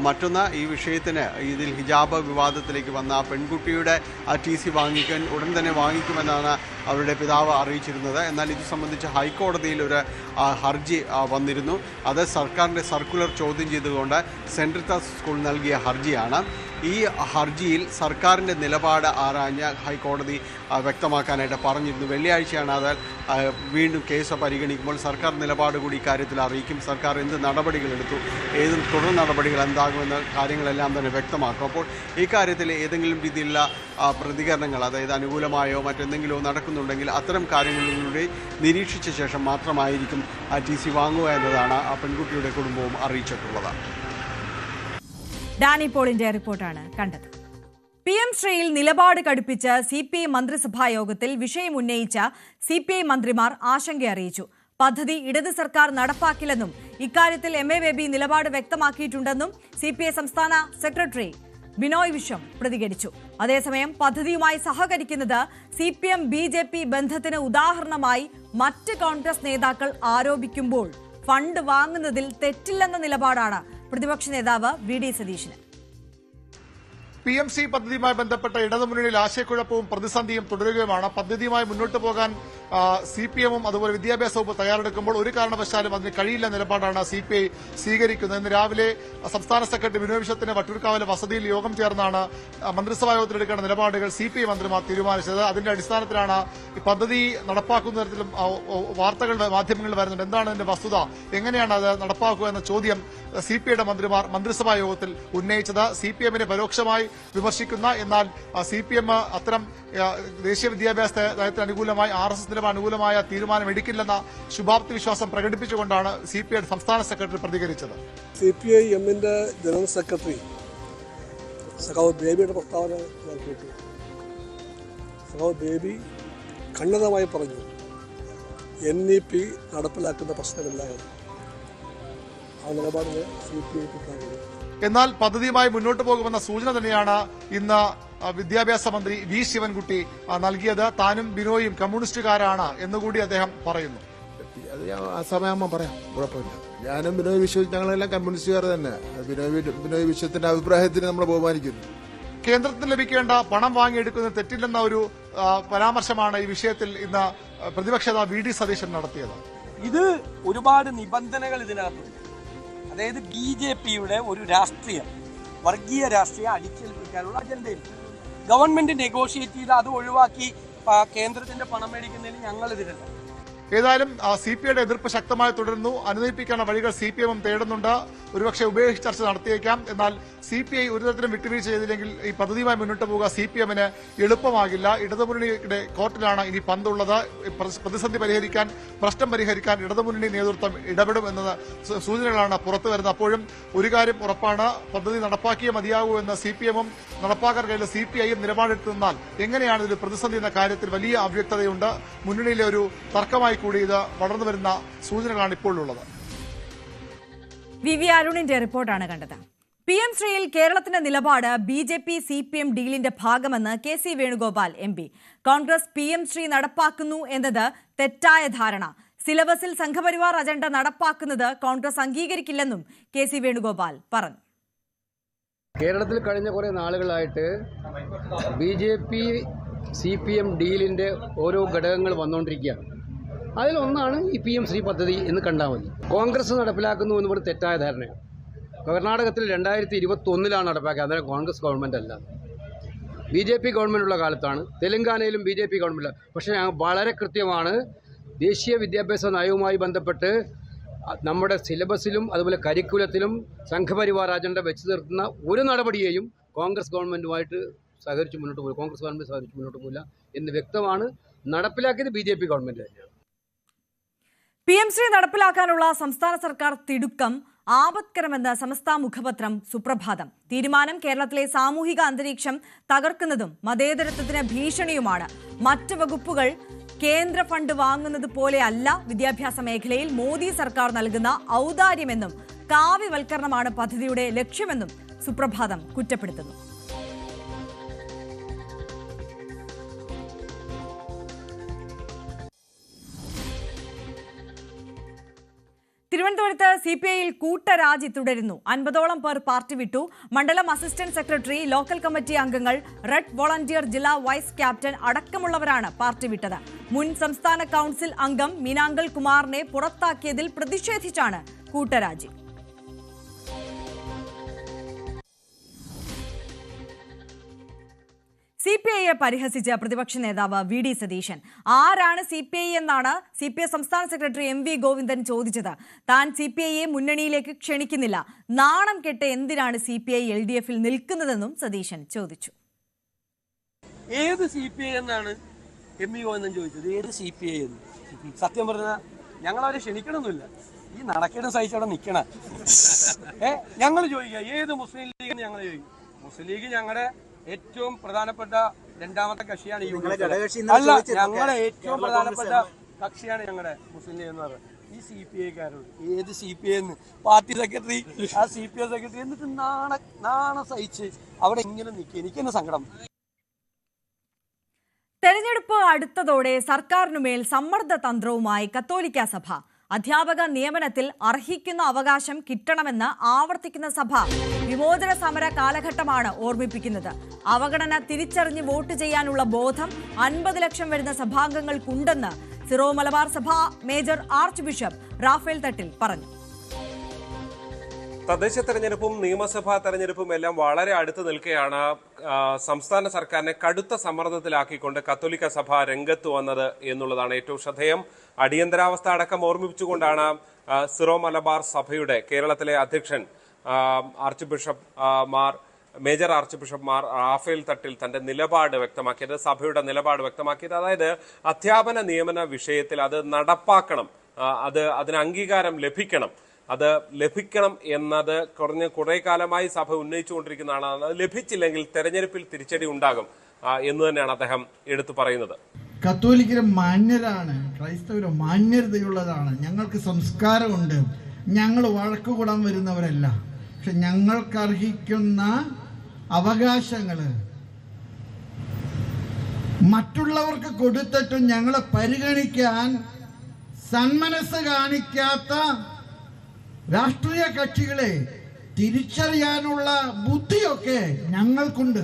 മറ്റൊന്ന്, ഈ വിഷയത്തിന് ഇതിൽ ഹിജാബ് വിവാദത്തിലേക്ക് വന്ന ആ പെൺകുട്ടിയുടെ TC വാങ്ങിക്കാൻ ഉടൻ തന്നെ വാങ്ങിക്കുമെന്നാണ് അവരുടെ പിതാവ് അറിയിച്ചിരുന്നത്. എന്നാൽ ഇത് സംബന്ധിച്ച് ഹൈക്കോടതിയിൽ ഒരു ഹർജി വന്നിരുന്നു. അത് സർക്കാരിൻ്റെ സർക്കുലർ ചോദ്യം ചെയ്തുകൊണ്ട് സെൻറ്റ് റീത്താസ് സ്കൂൾ നൽകിയ ഹർജിയാണ്. ഈ ഹർജിയിൽ സർക്കാരിൻ്റെ നിലപാട് ആരാഞ്ഞ് ഹൈക്കോടതി വ്യക്തമാക്കാനായിട്ട് പറഞ്ഞിരുന്നു. വെള്ളിയാഴ്ചയാണ് അത് വീണ്ടും കേസ് പരിഗണിക്കുമ്പോൾ സർക്കാർ നിലപാട് കൂടി ഇക്കാര്യത്തിൽ അറിയിക്കും. സർക്കാർ എന്ത് നടപടികളെടുത്തു, ഏത് തുടർ നടപടികൾ എന്താകുമെന്ന കാര്യങ്ങളെല്ലാം തന്നെ വ്യക്തമാക്കും. അപ്പോൾ ഇക്കാര്യത്തിൽ ഏതെങ്കിലും രീതിയിലുള്ള പ്രതികരണങ്ങൾ, അതായത് അനുകൂലമായോ മറ്റെന്തെങ്കിലുമോ നടക്കുന്നുണ്ടെങ്കിൽ അത്തരം കാര്യങ്ങളിലൂടെ നിരീക്ഷിച്ച ശേഷം മാത്രമായിരിക്കും TC വാങ്ങുക എന്നതാണ് ആ പെൺകുട്ടിയുടെ കുടുംബവും അറിയിച്ചിട്ടുള്ളത്. ഡാനി പോളിന്റെ റിപ്പോർട്ടാണ് കണ്ടത്. PM ശ്രീയിൽ നിലപാട് കടുപ്പിച്ച് CPI മന്ത്രിസഭാ യോഗത്തിൽ വിഷയം ഉന്നയിച്ച CPI മന്ത്രിമാർ ആശങ്ക അറിയിച്ചു. പദ്ധതി ഇടത് സർക്കാർ നടപ്പാക്കില്ലെന്നും ഇക്കാര്യത്തിൽ MA ബേബി നിലപാട് വ്യക്തമാക്കിയിട്ടുണ്ടെന്നും CPI സംസ്ഥാന സെക്രട്ടറി ബിനോയ് വിശ്വം പ്രതികരിച്ചു. അതേസമയം പദ്ധതിയുമായി സഹകരിക്കുന്നത് CPM BJP ബന്ധത്തിന് ഉദാഹരണമായി മറ്റ് കോൺഗ്രസ് നേതാക്കൾ ആരോപിക്കുമ്പോൾ ഫണ്ട് വാങ്ങുന്നതിൽ തെറ്റില്ലെന്ന നിലപാടാണ് പ്രതിപക്ഷ നേതാവ് VD സതീശന്. PMC പദ്ധതിയുമായി ബന്ധപ്പെട്ട ഇടതുമുന്നണിയിൽ ആശയക്കുഴപ്പവും പ്രതിസന്ധിയും തുടരുകയുമാണ്. പദ്ധതിയുമായി മുന്നോട്ട് പോകാൻ CPM-ഉം അതുപോലെ വിദ്യാഭ്യാസ വകുപ്പ് തയ്യാറെടുക്കുമ്പോൾ ഒരു കാരണവശാലും അതിന് കഴിയില്ല നിലപാടാണ് CPI സ്വീകരിക്കുന്നത്. ഇന്ന് രാവിലെ സംസ്ഥാന സെക്രട്ടറി ബിനോയ് വിശ്വത്തിന് വട്ടിയൂർക്കാവിലെ വസതിയിൽ യോഗം ചേർന്നാണ് മന്ത്രിസഭാ യോഗത്തിലെടുക്കേണ്ട നിലപാടുകൾ CPI മന്ത്രിമാർ തീരുമാനിച്ചത്. അതിന്റെ അടിസ്ഥാനത്തിലാണ് പദ്ധതി നടപ്പാക്കുന്ന തരത്തിലും വാർത്തകൾ മാധ്യമങ്ങളിൽ വരുന്നുണ്ട്. എന്താണ് അതിന്റെ വസ്തുത, എങ്ങനെയാണ് അത് നടപ്പാക്കുക എന്ന ചോദ്യം CPIയുടെ മന്ത്രിമാർ മന്ത്രിസഭാ യോഗത്തിൽ ഉന്നയിച്ചത്. CPM-നെ പരോക്ഷമായി വിമർശിക്കുന്ന, എന്നാൽ CPM അത്തരം ദേശീയ വിദ്യാഭ്യാസ നയത്തിന് അനുകൂലമായി RSS നിലപാട് അനുകൂലമായ തീരുമാനം എടുക്കില്ലെന്ന ശുഭാപ്തി വിശ്വാസം പ്രകടിപ്പിച്ചുകൊണ്ടാണ് CPIയുടെ സംസ്ഥാന സെക്രട്ടറി പ്രതികരിച്ചത്. CPI-എമ്മിന്റെ ജനറൽ സെക്രട്ടറി സഖാവ് ബേബിയുടെ പ്രസ്താവന ഞാൻ കേട്ടു. സഖാവ് ബേബി ഖണ്ഡിതമായി പറഞ്ഞു NEP നടപ്പിലാക്കുന്ന പ്രശ്നമില്ല എന്ന്. ആ നിലപാടിന് CPI കിട്ടാറുണ്ട്. എന്നാൽ പദ്ധതിയുമായി മുന്നോട്ട് പോകുമെന്ന സൂചന തന്നെയാണ് ഇന്ന് വിദ്യാഭ്യാസ മന്ത്രി V ശിവൻകുട്ടി നൽകിയത്. താനും ബിനോയും കമ്മ്യൂണിസ്റ്റുകാരാണ് എന്നുകൂടി അദ്ദേഹം പറയുന്നു. അത് ആ സമയമാകുമ്പോൾ പറയാം, കുഴപ്പമില്ല. ഞാനും ബിനോയ് വിശ്വം ഞങ്ങളെല്ലാം കമ്മ്യൂണിസ്റ്റുകാർ തന്നെ. ബിനോയ് വിശ്വത്തിന്റെ അഭിപ്രായത്തിന് നമ്മൾ ബഹുമാനിക്കുന്നു. കേന്ദ്രത്തിൽ ലഭിക്കേണ്ട പണം വാങ്ങിയെടുക്കുന്നത് തെറ്റില്ലെന്ന ഒരു പരാമർശമാണ് ഈ വിഷയത്തിൽ ഇന്ന് പ്രതിപക്ഷ നേതാവ് VD സതീശൻ നടത്തിയത്. ഇത് ഒരുപാട് നിബന്ധനകൾ ഇതിനകത്തുണ്ട്. അതായത് BJPയുടെ ഒരു രാഷ്ട്രീയം, വർഗീയ രാഷ്ട്രീയം അടിച്ചേൽപ്പിക്കാനുള്ള അജണ്ടയിൽ ഗവൺമെന്റ് നെഗോഷിയേറ്റ് ചെയ്ത് അത് ഒഴിവാക്കി കേന്ദ്രത്തിന്റെ പണം മേടിക്കുന്നതിൽ ഞങ്ങൾ എതിരല്ല. ഏതായാലും CPIയുടെ എതിർപ്പ് ശക്തമായി തുടരുന്നു. അനുനയിപ്പിക്കാനുള്ള വഴികൾ CPM തേടുന്നുണ്ട്. ഒരുപക്ഷെ ഉഭയകക്ഷി ചർച്ച നടത്തിയേക്കാം. എന്നാൽ CPI ഒരു തരത്തിലും വിട്ടുവീഴ്ച ചെയ്തില്ലെങ്കിൽ ഈ പദ്ധതിയുമായി മുന്നോട്ട് പോകുക CPM-ന് എളുപ്പമാകില്ല. ഇടതുമുന്നണിയുടെ കോർട്ടിലാണ് ഇനി പന്തുള്ളത്. പ്രതിസന്ധി പരിഹരിക്കാൻ, പ്രശ്നം പരിഹരിക്കാൻ ഇടതുമുന്നണി നേതൃത്വം ഇടപെടും എന്ന സൂചനകളാണ് പുറത്തു വരുന്നത്. അപ്പോഴും ഒരു കാര്യം ഉറപ്പാണ്, പദ്ധതി നടപ്പാക്കിയേ മതിയാകൂ എന്ന് CPM-ഉം നടപ്പാക്കാൻ കഴിയില്ല CPI-യും നിലപാടെടുത്തു നിന്നാൽ എങ്ങനെയാണ് ഇതിൽ പ്രതിസന്ധി എന്ന കാര്യത്തിൽ വലിയ അവ്യക്തതയുണ്ട്. മുന്നണിയിലെ ഒരു തർക്കമായി കൂടി ഇത് വളർന്നു വരുന്ന സൂചനകളാണ് ഇപ്പോഴുള്ളത്. VV അരുണിന്റെ റിപ്പോർട്ടാണ് കണ്ടത്. PM ശ്രീയിൽ കേരളത്തിന്റെ നിലപാട് BJP CPM ഡീലിന്റെ ഭാഗമെന്ന് KC Venugopal MP. Congress PM Shri നടപ്പാക്കുന്നു എന്നത് തെറ്റായ ധാരണ. സിലബസിൽ സംഘപരിവാർ അജണ്ട നടപ്പാക്കുന്നത് കോൺഗ്രസ് അംഗീകരിക്കില്ലെന്നും KC വേണുഗോപാൽ പറഞ്ഞു. കേരളത്തിൽ കഴിഞ്ഞ കുറേ നാളുകളായിട്ട് BJP CPM ഡീലിന്റെ ഓരോ ഘടകങ്ങൾ വന്നുകൊണ്ടിരിക്കുകയാണ്. അതിലൊന്നാണ് ഈ PM ശ്രീ പദ്ധതി എന്ന് കണ്ടാൽ മതി. കോൺഗ്രസ് നടപ്പിലാക്കുന്നു എന്ന് പറഞ്ഞ തെറ്റായ ധാരണയാണ്. കർണാടകത്തിൽ 2021 നടപ്പാക്കിയത്. അന്നേരം കോൺഗ്രസ് ഗവൺമെൻറ് അല്ല, BJP ഗവൺമെൻറ്റുള്ള കാലത്താണ്. തെലങ്കാനയിലും BJP ഗവൺമെൻറ്. പക്ഷേ ഞങ്ങൾ വളരെ കൃത്യമാണ്, ദേശീയ വിദ്യാഭ്യാസ നയവുമായി ബന്ധപ്പെട്ട് നമ്മുടെ സിലബസിലും അതുപോലെ കരിക്കുലത്തിലും സംഘപരിവാർ അജണ്ട വെച്ച് നിർത്തുന്ന ഒരു നടപടിയെയും കോൺഗ്രസ് ഗവൺമെൻറ്റുമായിട്ട് സഹകരിച്ച് മുന്നോട്ട് പോയി, കോൺഗ്രസ് ഗവൺമെൻറ് സഹകരിച്ച് മുന്നോട്ട് പോയില്ല എന്ന് വ്യക്തമാണ്. നടപ്പിലാക്കിയത് BJP ഗവൺമെൻറ് തന്നെയാണ്. PMC നടപ്പിലാക്കാനുള്ള സംസ്ഥാന സർക്കാർ തിടുക്കം ആപത്കരമെന്ന് സമസ്ത മുഖപത്രം സുപ്രഭാതം. തീരുമാനം കേരളത്തിലെ സാമൂഹിക അന്തരീക്ഷം തകർക്കുന്നതും മതേതരത്വത്തിന് ഭീഷണിയുമാണ്. മറ്റ് വകുപ്പുകൾ കേന്ദ്ര ഫണ്ട് വാങ്ങുന്നത് പോലെയല്ല വിദ്യാഭ്യാസ മേഖലയിൽ മോദി സർക്കാർ നൽകുന്ന ഔദാര്യമെന്നും കാവ്യവൽക്കരണമാണ് പദ്ധതിയുടെ ലക്ഷ്യമെന്നും സുപ്രഭാതം കുറ്റപ്പെടുത്തുന്നു. തിരുവനന്തപുരത്ത് CPIയിൽ കൂട്ടരാജി തുടരുന്നു. 50ഓളം പേർ പാർട്ടി വിട്ടു. മണ്ഡലം അസിസ്റ്റന്റ് സെക്രട്ടറി, ലോക്കൽ കമ്മിറ്റി അംഗങ്ങൾ, റെഡ് വോളണ്ടിയർ ജില്ലാ വൈസ് ക്യാപ്റ്റൻ അടക്കമുള്ളവരാണ് പാർട്ടി വിട്ടത്. മുൻ സംസ്ഥാന കൌൺസിൽ അംഗം മീനാങ്കൽ കുമാറിനെ പുറത്താക്കിയതിൽ പ്രതിഷേധിച്ചാണ് കൂട്ടരാജി. CPIയെ പരിഹസിച്ച പ്രതിപക്ഷ നേതാവ് VD സതീശൻ. ആരാണ് CPI എന്നാണ് CPI സംസ്ഥാന സെക്രട്ടറി MV ഗോവിന്ദൻ ചോദിച്ചത്. താൻ CPIയെ മുന്നണിയിലേക്ക് ക്ഷണിക്കുന്നില്ല. നാണം കെട്ട് എന്തിനാണ് CPI LDFിൽ നിൽക്കുന്നതെന്നും സതീശൻ ചോദിച്ചു. ഏത് CPI എന്നാണ് MV ഗോവിന്ദൻ ചോദിച്ചത്? ഏത് CPI എന്ന്? സത്യം പറഞ്ഞാൽ ഞങ്ങൾ അവരെ ക്ഷണിക്കണമെന്നില്ല. ഈ നടക്കേണ്ട സഹിച്ചവിടെ നിൽക്കണ ഞങ്ങൾ ചോദിക്കുക ഏത് മുസ്ലിം ലീഗ് എന്ന് ഞങ്ങൾ ചോദിക്കും. മുസ്ലിം ലീഗ് ഞങ്ങളുടെ ഏറ്റവും പ്രധാനപ്പെട്ട രണ്ടാമത്തെ കക്ഷിയാണ്. അല്ല, ഞങ്ങളുടെ ഏറ്റവും പ്രധാനപ്പെട്ട കക്ഷിയാണ് ഞങ്ങളുടെ മുസ്ലിം ലീഗ് എന്ന് പറയുന്നത്. ഈ CPIക്കാരോട് ഏത് CPI എന്ന് പാർട്ടി സെക്രട്ടറി, ആ CPI സെക്രട്ടറി എന്നിട്ട് നാണ സഹിച്ച് അവിടെ ഇങ്ങനെ നിൽക്കുക. എനിക്കെന്നെ സങ്കടം. തെരഞ്ഞെടുപ്പ് അടുത്തതോടെ സർക്കാരിനുമേൽ സമ്മർദ്ദ തന്ത്രവുമായി കത്തോലിക്ക സഭ. അധ്യാപക നിയമനത്തിൽ അർഹിക്കുന്ന അവകാശം കിട്ടണമെന്ന് ആവർത്തിക്കുന്ന സഭ വിമോചന സമര കാലഘട്ടമാണ് ഓർമ്മിപ്പിക്കുന്നത്. അവഗണന തിരിച്ചറിഞ്ഞ് വോട്ട് ചെയ്യാനുള്ള ബോധം 50 ലക്ഷം വരുന്ന സഭാംഗങ്ങൾക്കുണ്ടെന്ന് സിറോ മലബാർ സഭ മേജർ ആർച്ച് ബിഷപ്പ് റാഫേൽ തട്ടിൽ പറഞ്ഞു. തദ്ദേശ തെരഞ്ഞെടുപ്പും നിയമസഭാ തെരഞ്ഞെടുപ്പും എല്ലാം വളരെ അടുത്ത് നിൽക്കെയാണ് സംസ്ഥാന സർക്കാരിനെ കടുത്ത സമ്മർദ്ദത്തിലാക്കിക്കൊണ്ട് കത്തോലിക്ക സഭ രംഗത്ത് വന്നത് എന്നുള്ളതാണ് ഏറ്റവും ശ്രദ്ധേയം. അടിയന്തരാവസ്ഥ അടക്കം ഓർമ്മിപ്പിച്ചുകൊണ്ടാണ് സിറോ മലബാർ സഭയുടെ കേരളത്തിലെ അധ്യക്ഷൻ archbishop major archbishop Raphael Thattil തന്റെ നിലപാട് വ്യക്തമാക്കിയത്, സഭയുടെ നിലപാട് വ്യക്തമാക്കിയത്. അതായത് അധ്യാപന നിയമന വിഷയത്തിൽ അത് നടപ്പാക്കണം, അതിന് അംഗീകാരം ലഭിക്കണം, അത് ലഭിക്കണം എന്നത് കുറെ കാലമായി സഭ ഉന്നയിച്ചുകൊണ്ടിരിക്കുന്നതാണ്. അത് ലഭിച്ചില്ലെങ്കിൽ തെരഞ്ഞെടുപ്പിൽ തിരിച്ചടി ഉണ്ടാകും എന്ന് തന്നെയാണ് അദ്ദേഹം എടുത്തു പറയുന്നത്. കത്തോലിക്കര് മാന്യരാണ്, ക്രൈസ്തവര് മാന്യതയുള്ളതാണ്, ഞങ്ങൾക്ക് സംസ്കാരമുണ്ട്, ഞങ്ങൾ വഴക്കുകൂടാൻ വരുന്നവരല്ല. പക്ഷെ ഞങ്ങൾക്ക് അർഹിക്കുന്ന അവകാശങ്ങള് മറ്റുള്ളവർക്ക് കൊടുത്തിട്ടും ഞങ്ങളെ പരിഗണിക്കാൻ സന്മനസ് കാണിക്കാത്ത രാഷ്ട്രീയ കക്ഷികളെ തിരിച്ചറിയാനുള്ള ബുദ്ധിയൊക്കെ ഞങ്ങൾക്കുണ്ട്.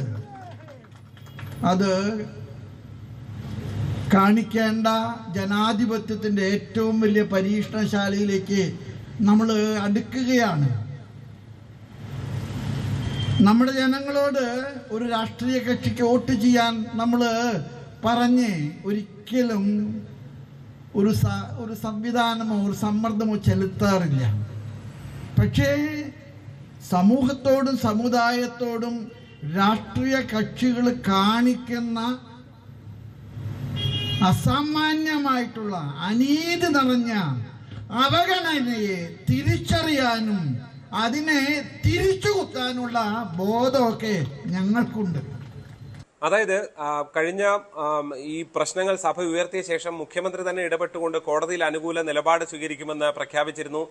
അത് കാണിക്കേണ്ട ജനാധിപത്യത്തിന്റെ ഏറ്റവും വലിയ പരീക്ഷണശാലയിലേക്ക് നമ്മൾ അടുക്കുകയാണ്. നമ്മുടെ ജനങ്ങളോട് ഒരു രാഷ്ട്രീയ കക്ഷിക്ക് വോട്ട് ചെയ്യാൻ നമ്മൾ പറഞ്ഞ് ഒരിക്കലും ഒരു സംവിധാനമോ ഒരു സമ്മർദ്ദമോ ചെലുത്താറില്ല. പക്ഷേ സമൂഹത്തോടും സമുദായത്തോടും രാഷ്ട്രീയ കക്ഷികൾ കാണിക്കുന്ന അസാമാന്യമായിട്ടുള്ള അനീതി നിറഞ്ഞ അവഗണനയെ തിരിച്ചറിയാനും അതിനെ തിരിച്ചുകുത്താനുള്ള ബോധമൊക്കെ ഞങ്ങൾക്കുണ്ട്. അതായത് കഴിഞ്ഞ ഈ പ്രശ്നങ്ങൾ സഭ ഉയർത്തിയ ശേഷം മുഖ്യമന്ത്രി തന്നെ ഇടപെട്ടുകൊണ്ട് കോടതിയിൽ അനുകൂല നിലപാട് സ്വീകരിക്കുമെന്ന് പ്രഖ്യാപിച്ചിരുന്നു.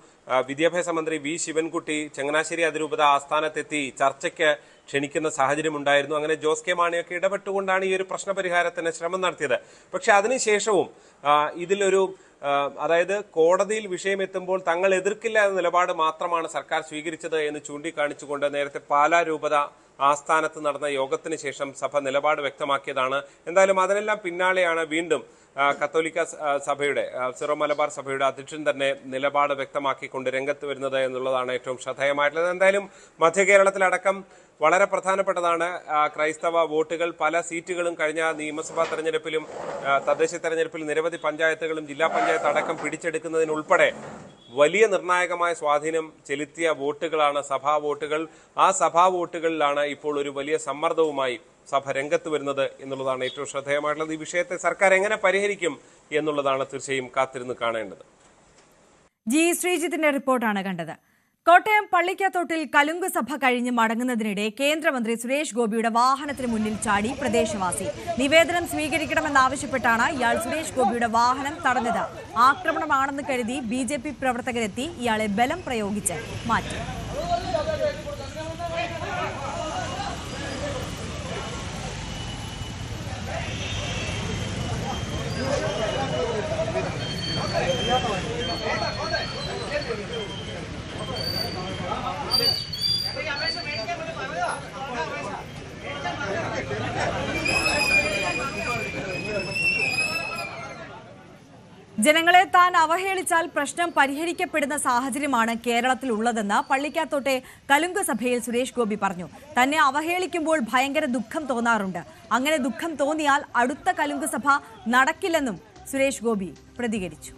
വിദ്യാഭ്യാസ മന്ത്രി വി ശിവൻകുട്ടി ചങ്ങനാശ്ശേരി അതിരൂപത ആസ്ഥാനത്തെത്തി ചർച്ചയ്ക്ക് ക്ഷണിക്കുന്ന സാഹചര്യം ഉണ്ടായിരുന്നു. അങ്ങനെ ജോസ് കെ മാണിയൊക്കെ ഇടപെട്ടുകൊണ്ടാണ് ഈ ഒരു പ്രശ്നപരിഹാരത്തിന് ശ്രമം നടത്തിയത്. പക്ഷെ അതിനുശേഷവും ഇതിലൊരു അതായത് കോടതിയിൽ വിഷയം എത്തുമ്പോൾ തങ്ങൾ എതിർക്കില്ല എന്ന നിലപാട് മാത്രമാണ് സർക്കാർ സ്വീകരിച്ചത് എന്ന് ചൂണ്ടിക്കാണിച്ചുകൊണ്ട് നേരത്തെ പാലാ രൂപത ആസ്ഥാനത്ത് നടന്ന യോഗത്തിന് ശേഷം സഭ നിലപാട് വ്യക്തമാക്കിയതാണ്. എന്തായാലും അതിനെല്ലാം പിന്നാലെയാണ് വീണ്ടും കത്തോലിക്ക സഭയുടെ സിറോ മലബാർ സഭയുടെ അധ്യക്ഷൻ തന്നെ നിലപാട് വ്യക്തമാക്കിക്കൊണ്ട് രംഗത്ത് വരുന്നത് എന്നുള്ളതാണ് ഏറ്റവും ശ്രദ്ധേയമായിട്ടുള്ളത്. എന്തായാലും മധ്യ കേരളത്തിലടക്കം വളരെ പ്രധാനപ്പെട്ടതാണ് ക്രൈസ്തവ വോട്ടുകൾ. പല സീറ്റുകളും കഴിഞ്ഞ നിയമസഭാ തെരഞ്ഞെടുപ്പിലും തദ്ദേശ തെരഞ്ഞെടുപ്പിലും നിരവധി പഞ്ചായത്തുകളും ജില്ലാ പഞ്ചായത്ത് അടക്കം പിടിച്ചെടുക്കുന്നതിനുൾപ്പെടെ വലിയ നിർണായകമായ സ്വാധീനം ചെലുത്തിയ വോട്ടുകളാണ് സഭാ വോട്ടുകൾ. ആ സഭാ വോട്ടുകളിലാണ് ഇപ്പോൾ ഒരു വലിയ സമ്മർദ്ദവുമായി സഭ രംഗത്ത് വരുന്നത് എന്നുള്ളതാണ് ഏറ്റവും ശ്രദ്ധേയമായിട്ടുള്ളത്. ഈ വിഷയത്തെ സർക്കാർ എങ്ങനെ പരിഹരിക്കും എന്നുള്ളതാണ് തീർച്ചയായും കാത്തിരുന്ന് കാണേണ്ടത്. ജി ശ്രീജിത്തിന്റെ റിപ്പോർട്ടാണ് കണ്ടത്. കോട്ടയം പള്ളിക്കാത്തോട്ടിൽ കലുങ്ക് സഭ കഴിഞ്ഞ് മടങ്ങുന്നതിനിടെ കേന്ദ്രമന്ത്രി സുരേഷ് ഗോപിയുടെ വാഹനത്തിന് മുന്നിൽ ചാടി പ്രദേശവാസി. നിവേദനം സ്വീകരിക്കണമെന്നാവശ്യപ്പെട്ടാണ് ഇയാൾ സുരേഷ് ഗോപിയുടെ വാഹനം തടഞ്ഞത്. ആക്രമണമാണെന്ന് കരുതി BJP പ്രവർത്തകരെത്തി ഇയാളെ ബലം പ്രയോഗിച്ച് മാറ്റി. ജനങ്ങളെ താൻ അവഹേളിച്ചാൽ പ്രശ്നം പരിഹരിക്കപ്പെടുന്ന സാഹചര്യമാണ് കേരളത്തിലുള്ളതെന്ന് പള്ളിക്കാത്തോട്ടെ കലുങ്ക് സഭയിൽ സുരേഷ് ഗോപി പറഞ്ഞു. തന്നെ അവഹേളിക്കുമ്പോൾ ഭയങ്കര ദുഃഖം തോന്നാറുണ്ട്. അങ്ങനെ ദുഃഖം തോന്നിയാൽ അടുത്ത കലുങ്ക് സഭ നടക്കില്ലെന്നും സുരേഷ് ഗോപി പ്രതികരിച്ചു.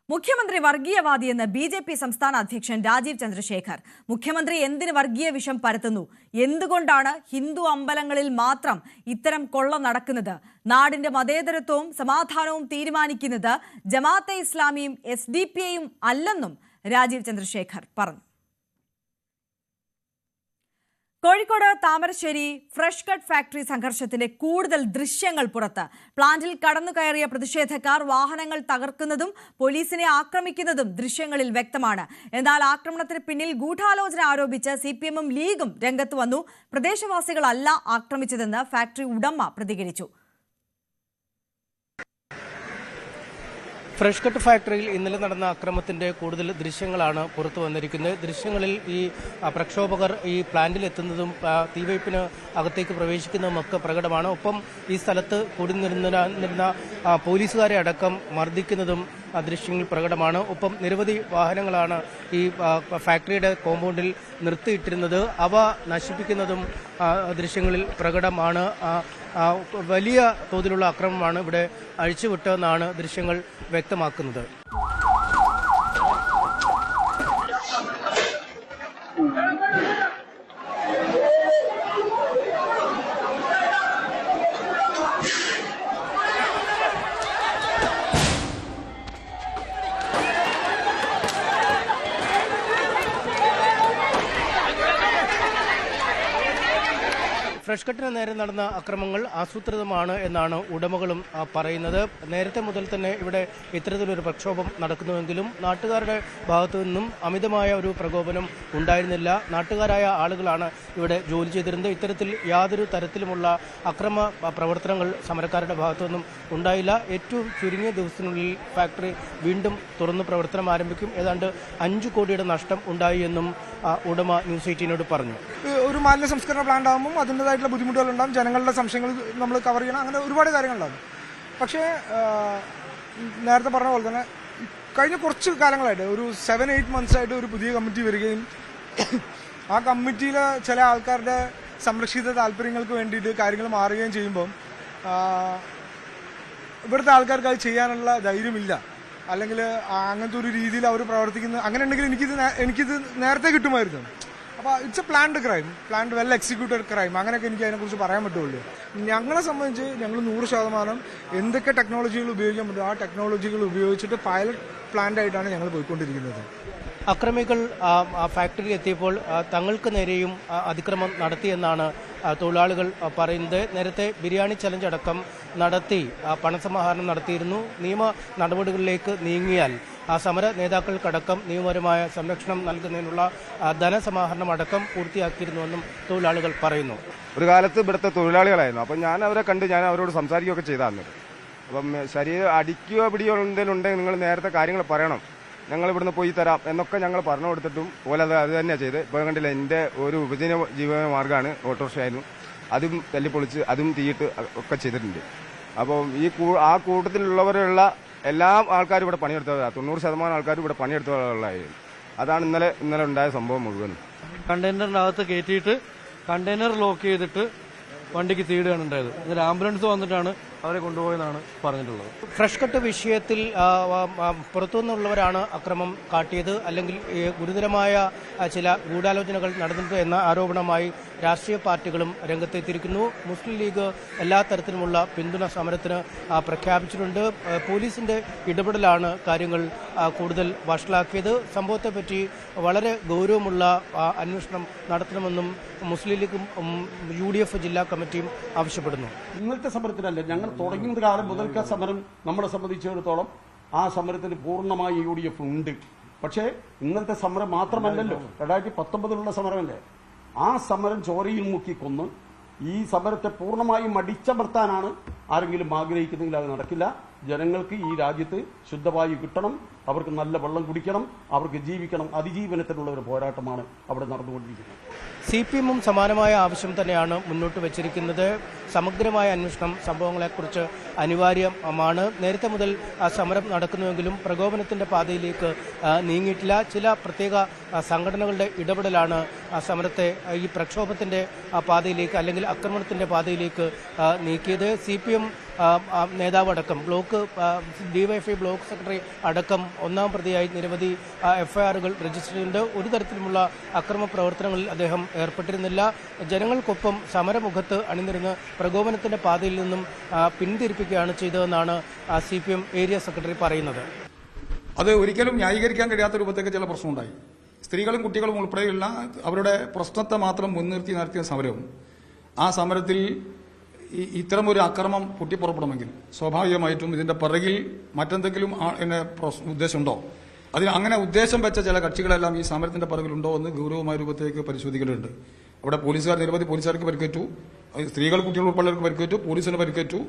മുഖ്യമന്ത്രി വർഗീയവാദിയെന്ന് BJP സംസ്ഥാന അധ്യക്ഷൻ രാജീവ് ചന്ദ്രശേഖർ. മുഖ്യമന്ത്രി എന്തിന് വർഗീയ വിഷം പരത്തുന്നു? എന്തുകൊണ്ടാണ് ഹിന്ദു അമ്പലങ്ങളിൽ മാത്രം ഇത്തരം കൊള്ള നടക്കുന്നത്? നാടിന്റെ മതേതരത്വവും സമാധാനവും തീരുമാനിക്കുന്നത് ജമാഅത്തെ ഇസ്ലാമിയും SDPIയും അല്ലെന്നും രാജീവ് ചന്ദ്രശേഖർ പറഞ്ഞു. Kozhikode Thamarassery fresh cut factory സംഘർഷത്തിന്റെ കൂടുതൽ ദൃശ്യങ്ങൾ പുറത്ത്. പ്ലാന്റിൽ കടന്നുകയറിയ പ്രതിഷേധക്കാർ വാഹനങ്ങൾ തകർക്കുന്നതും പോലീസിനെ ആക്രമിക്കുന്നതും ദൃശ്യങ്ങളിൽ വ്യക്തമാണ്. എന്നാൽ ആക്രമണത്തിന് പിന്നിൽ ഗൂഢാലോചന ആരോപിച്ച് CPMഉം ലീഗും രംഗത്ത് വന്നു. പ്രദേശവാസികളല്ല ആക്രമിച്ചതെന്ന് ഫാക്ടറി ഉടമ പ്രതികരിച്ചു. ഫ്രഷ് കട്ട് ഫാക്ടറിയിൽ ഇന്നലെ നടന്ന അക്രമത്തിന്റെ കൂടുതൽ ദൃശ്യങ്ങളാണ് പുറത്തു വന്നിരിക്കുന്നത്. ദൃശ്യങ്ങളിൽ ഈ പ്രക്ഷോഭകർ ഈ പ്ലാന്റിൽ എത്തുന്നതും തീവയ്പ്പിന് അകത്തേക്ക് പ്രവേശിക്കുന്നതുമൊക്കെ പ്രകടമാണ്. ഒപ്പം ഈ സ്ഥലത്ത് കൂടി നിന്നിരുന്ന പോലീസുകാരെ അടക്കം മർദ്ദിക്കുന്നതും ദൃശ്യങ്ങൾ പ്രകടമാണ്. ഒപ്പം നിരവധി വാഹനങ്ങളാണ് ഈ ഫാക്ടറിയുടെ കോമ്പൗണ്ടിൽ നിർത്തിയിട്ടിരുന്നത്. അവ നശിപ്പിക്കുന്നതും ദൃശ്യങ്ങളിൽ പ്രകടമാണ്. വലിയ തോതിലുള്ള അക്രമമാണ് ഇവിടെ അഴിച്ചുവിട്ടതെന്നാണ് ദൃശ്യങ്ങൾ വ്യക്തമാക്കുന്നത്. ഫ്രഷ് കട്ടിന് നേരെ നടന്ന അക്രമങ്ങൾ ആസൂത്രിതമാണ് എന്നാണ് ഉടമകളും പറയുന്നത്. നേരത്തെ മുതൽ തന്നെ ഇവിടെ ഇത്തരത്തിലൊരു പ്രക്ഷോഭം നടക്കുന്നുവെങ്കിലും നാട്ടുകാരുടെ ഭാഗത്തു നിന്നും അമിതമായ ഒരു പ്രകോപനം ഉണ്ടായിരുന്നില്ല. നാട്ടുകാരായ ആളുകളാണ് ഇവിടെ ജോലി ചെയ്തിരുന്നത്. ഇത്തരത്തിൽ യാതൊരു തരത്തിലുമുള്ള അക്രമ പ്രവർത്തനങ്ങൾ സമരക്കാരുടെ ഭാഗത്തു നിന്നും ഉണ്ടായില്ല. ഏറ്റവും ചുരുങ്ങിയ ദിവസത്തിനുള്ളിൽ ഫാക്ടറി വീണ്ടും തുറന്ന് പ്രവർത്തനം ആരംഭിക്കും. ഏതാണ്ട് 5 കോടിയുടെ നഷ്ടം ഉണ്ടായി എന്നും ഉടമ ന്യൂസ് 18നോട് പറഞ്ഞു. ഒരു മാലിന്യ സംസ്കരണ പ്ലാന്റ് ആകുമ്പോൾ അതിൻ്റെതായിട്ടുള്ള ബുദ്ധിമുട്ടുകളുണ്ടാകും. ജനങ്ങളുടെ സംശയങ്ങൾ നമ്മൾ കവർ ചെയ്യണം. അങ്ങനെ ഒരുപാട് കാര്യങ്ങളുണ്ടാകും. പക്ഷേ നേരത്തെ പറഞ്ഞ പോലെ തന്നെ കഴിഞ്ഞ കുറച്ച് കാലങ്ങളായിട്ട് ഒരു 7-8 months ആയിട്ട് ഒരു പുതിയ കമ്മിറ്റി വരികയും ആ കമ്മിറ്റിയിലെ ചില ആൾക്കാരുടെ സംരക്ഷിത താല്പര്യങ്ങൾക്ക് വേണ്ടിയിട്ട് കാര്യങ്ങൾ മാറുകയും ചെയ്യുമ്പം ഇവിടുത്തെ ആൾക്കാർക്ക് അത് ചെയ്യാനുള്ള ധൈര്യമില്ല. അല്ലെങ്കിൽ അങ്ങനത്തെ ഒരു രീതിയിൽ അവർ പ്രവർത്തിക്കുന്നത് അങ്ങനെ ഉണ്ടെങ്കിൽ എനിക്കിത് നേരത്തെ കിട്ടുമായിരുന്നു. അപ്പോൾ it's A planned crime, planned well executed crime, അങ്ങനെയൊക്കെ എനിക്ക് അതിനെക്കുറിച്ച് പറയാൻ പറ്റുള്ളൂ. ഞങ്ങളെ സംബന്ധിച്ച് ഞങ്ങൾ 100% എന്തൊക്കെ ടെക്നോളജികൾ ഉപയോഗിക്കാൻ പറ്റും ആ ടെക്നോളജികൾ ഉപയോഗിച്ചിട്ട് പൈലറ്റ് പ്ലാന്റ് ആയിട്ടാണ് ഞങ്ങൾ പോയിക്കൊണ്ടിരിക്കുന്നത്. അക്രമികൾ ഫാക്ടറി എത്തിയപ്പോൾ തങ്ങൾക്ക് നേരെയും അതിക്രമം നടത്തിയെന്നാണ് തൊഴിലാളികൾ പറയുന്നത്. നേരത്തെ ബിരിയാണി ചലഞ്ച് അടക്കം നടത്തി പണസമാഹരണം നടത്തിയിരുന്നു. നിയമ നടപടികളിലേക്ക് നീങ്ങിയാൽ സമര നേതാക്കൾക്കടക്കം നിയമപരമായ സംരക്ഷണം നൽകുന്നതിനുള്ള ധനസമാഹരണം അടക്കം പൂർത്തിയാക്കിയിരുന്നുവെന്നും തൊഴിലാളികൾ പറയുന്നു. ഒരു കാലത്ത് ഇവിടുത്തെ തൊഴിലാളികളായിരുന്നു. അപ്പം ഞാൻ അവരെ കണ്ട് ഞാൻ അവരോട് സംസാരിക്കുകയൊക്കെ ചെയ്താൽ അപ്പം ശരീരം അടിക്കുകയോ പിടിയോ എന്തെങ്കിലും ഉണ്ടെങ്കിൽ നിങ്ങൾ നേരത്തെ കാര്യങ്ങൾ പറയണം, ഞങ്ങൾ ഇവിടുന്ന് പോയി തരാം എന്നൊക്കെ ഞങ്ങൾ പറഞ്ഞു കൊടുത്തിട്ടും പോലെ അത് തന്നെയാണ് ചെയ്ത്. ഇപ്പോൾ കണ്ടില്ല, എൻ്റെ ഒരു ജീവന മാർഗ്ഗമാണ് ഓട്ടോറിക്ഷയായിരുന്നു, അതും തല്ലിപ്പൊളിച്ച് അതും തീയിട്ട് ഒക്കെ ചെയ്തിട്ടുണ്ട്. അപ്പോൾ ആ കൂട്ടത്തിലുള്ളവരുള്ള എല്ലാ ആൾക്കാരും ഇവിടെ പണിയെടുത്തവരാണ്. 90% ആൾക്കാരും ഇവിടെ പണിയെടുത്തവരുള്ളതായിരുന്നു. അതാണ് ഇന്നലെ ഉണ്ടായ സംഭവം മുഴുവൻ. കണ്ടെയ്നറിൻ്റെ അകത്ത് കയറ്റിയിട്ട് കണ്ടെയ്നർ ലോക്ക് ചെയ്തിട്ട് വണ്ടിക്ക് തീടുകയാണ് ഉണ്ടായത്. ഇതിൽ ആംബുലൻസ് വന്നിട്ടാണ് അവരെ കൊണ്ടുപോയെന്നാണ് പറഞ്ഞിട്ടുള്ളത്. ഫ്രഷ് കട്ട് വിഷയത്തിൽ പുറത്തുനിന്നുള്ളവരാണ് അക്രമം കാട്ടിയത്, അല്ലെങ്കിൽ ഗുരുതരമായ ചില ഗൂഢാലോചനകൾ നടന്നിട്ടുണ്ട് എന്ന ആരോപണമായി രാഷ്ട്രീയ പാർട്ടികളും രംഗത്തെത്തിയിരിക്കുന്നു. മുസ്ലിം ലീഗ് എല്ലാ തരത്തിലുമുള്ള പിന്തുണ സമരത്തിന് പ്രഖ്യാപിച്ചിട്ടുണ്ട്. പോലീസിന്റെ ഇടപെടലാണ് കാര്യങ്ങൾ കൂടുതൽ വഷളാക്കിയത്. സംഭവത്തെപ്പറ്റി വളരെ ഗൗരവമുള്ള അന്വേഷണം നടത്തണമെന്നും മുസ്ലിം ലീഗും UDF ജില്ലാ കമ്മിറ്റിയും ആവശ്യപ്പെടുന്നു. ഇന്നത്തെ സമരത്തിനല്ല, ഞങ്ങൾ തുടങ്ങിയ കാലം മുതൽക്ക് സമരം നമ്മളെ സംബന്ധിച്ചിടത്തോളം ആ സമരത്തിന് പൂർണ്ണമായി UDF ഉണ്ട്. പക്ഷേ ഇന്നത്തെ സമരം മാത്രമല്ലല്ലോ, 2019 സമരമല്ലേ. ആ സമരം ചോരയിൽ മുക്കിക്കൊന്ന് ഈ സമരത്തെ പൂർണ്ണമായും അടിച്ചമർത്താനാണ് ആരെങ്കിലും ആഗ്രഹിക്കുന്നെങ്കിൽ അത് നടക്കില്ല. ജനങ്ങൾക്ക് ഈ രാജ്യത്ത് ശുദ്ധവായു കിട്ടണം, അവർക്ക് നല്ല വെള്ളം കുടിക്കണം, അവർക്ക് ജീവിക്കണം. അതിജീവനത്തിനുള്ള ഒരു പോരാട്ടമാണ് അവിടെ നടന്നുകൊണ്ടിരിക്കുന്നത്. CPM സമാനമായ ആവശ്യം തന്നെയാണ് മുന്നോട്ട് വച്ചിരിക്കുന്നത്. സമഗ്രമായ അന്വേഷണം സംഭവങ്ങളെക്കുറിച്ച് അനിവാര്യമാണ്. നേരത്തെ മുതൽ സമരം നടക്കുന്നുവെങ്കിലും പ്രകോപനത്തിന്റെ പാതയിലേക്ക് നീങ്ങിയിട്ടില്ല. ചില പ്രത്യേക സംഘടനകളുടെ ഇടപെടലാണ് സമരത്തെ ഈ പ്രക്ഷോഭത്തിന്റെ പാതയിലേക്ക് അല്ലെങ്കിൽ ആക്രമണത്തിന്റെ പാതയിലേക്ക് നീക്കിയത്. CPM നേതാവ് അടക്കം ബ്ലോക്ക് DYFI ബ്ലോക്ക് സെക്രട്ടറി അടക്കം ഒന്നാം പ്രതിയായി നിരവധി FIRകൾ രജിസ്റ്റർ ചെയ്തിട്ടുണ്ട്. ഒരു തരത്തിലുമുള്ള അക്രമ പ്രവർത്തനങ്ങളിൽ അദ്ദേഹം ഏർപ്പെട്ടിരുന്നില്ല. ജനങ്ങൾക്കൊപ്പം സമരമുഖത്ത് അണിനിരുന്ന് പ്രകോപനത്തിന്റെ പാതയിൽ നിന്നും പിന്തിരിപ്പിക്കുകയാണ് ചെയ്തതെന്നാണ് CPM ഏരിയ സെക്രട്ടറി പറയുന്നത്. അത് ഒരിക്കലും ന്യായീകരിക്കാൻ കഴിയാത്ത രൂപത്തേക്ക് ചില പ്രശ്നമുണ്ടായി. സ്ത്രീകളും കുട്ടികളും ഉൾപ്പെടെയുള്ള അവരുടെ പ്രശ്നത്തെ മാത്രം മുൻനിർത്തി നടത്തിയ സമരവും ആ സമരത്തിൽ ഇത്തരമൊരു അക്രമം പൊട്ടിപ്പുറപ്പെടണമെങ്കിൽ സ്വാഭാവികമായിട്ടും ഇതിന്റെ പിറകിൽ മറ്റെന്തെങ്കിലും ഉദ്ദേശമുണ്ടോ? അതിന് അങ്ങനെ ഉദ്ദേശം വെച്ച ചില കക്ഷികളെല്ലാം ഈ സമരത്തിന്റെ പിറകിലുണ്ടോ എന്ന് ഗൗരവമായ രൂപത്തേക്ക് പരിശോധിക്കേണ്ടതുണ്ട്. അവിടെ നിരവധി പോലീസുകാർക്ക് പരിക്കേറ്റു, സ്ത്രീകൾ കുട്ടികൾ ഉൾപ്പെടെയുള്ളവർക്ക് പരിക്കേറ്റു, പോലീസിന് പരിക്കേറ്റു,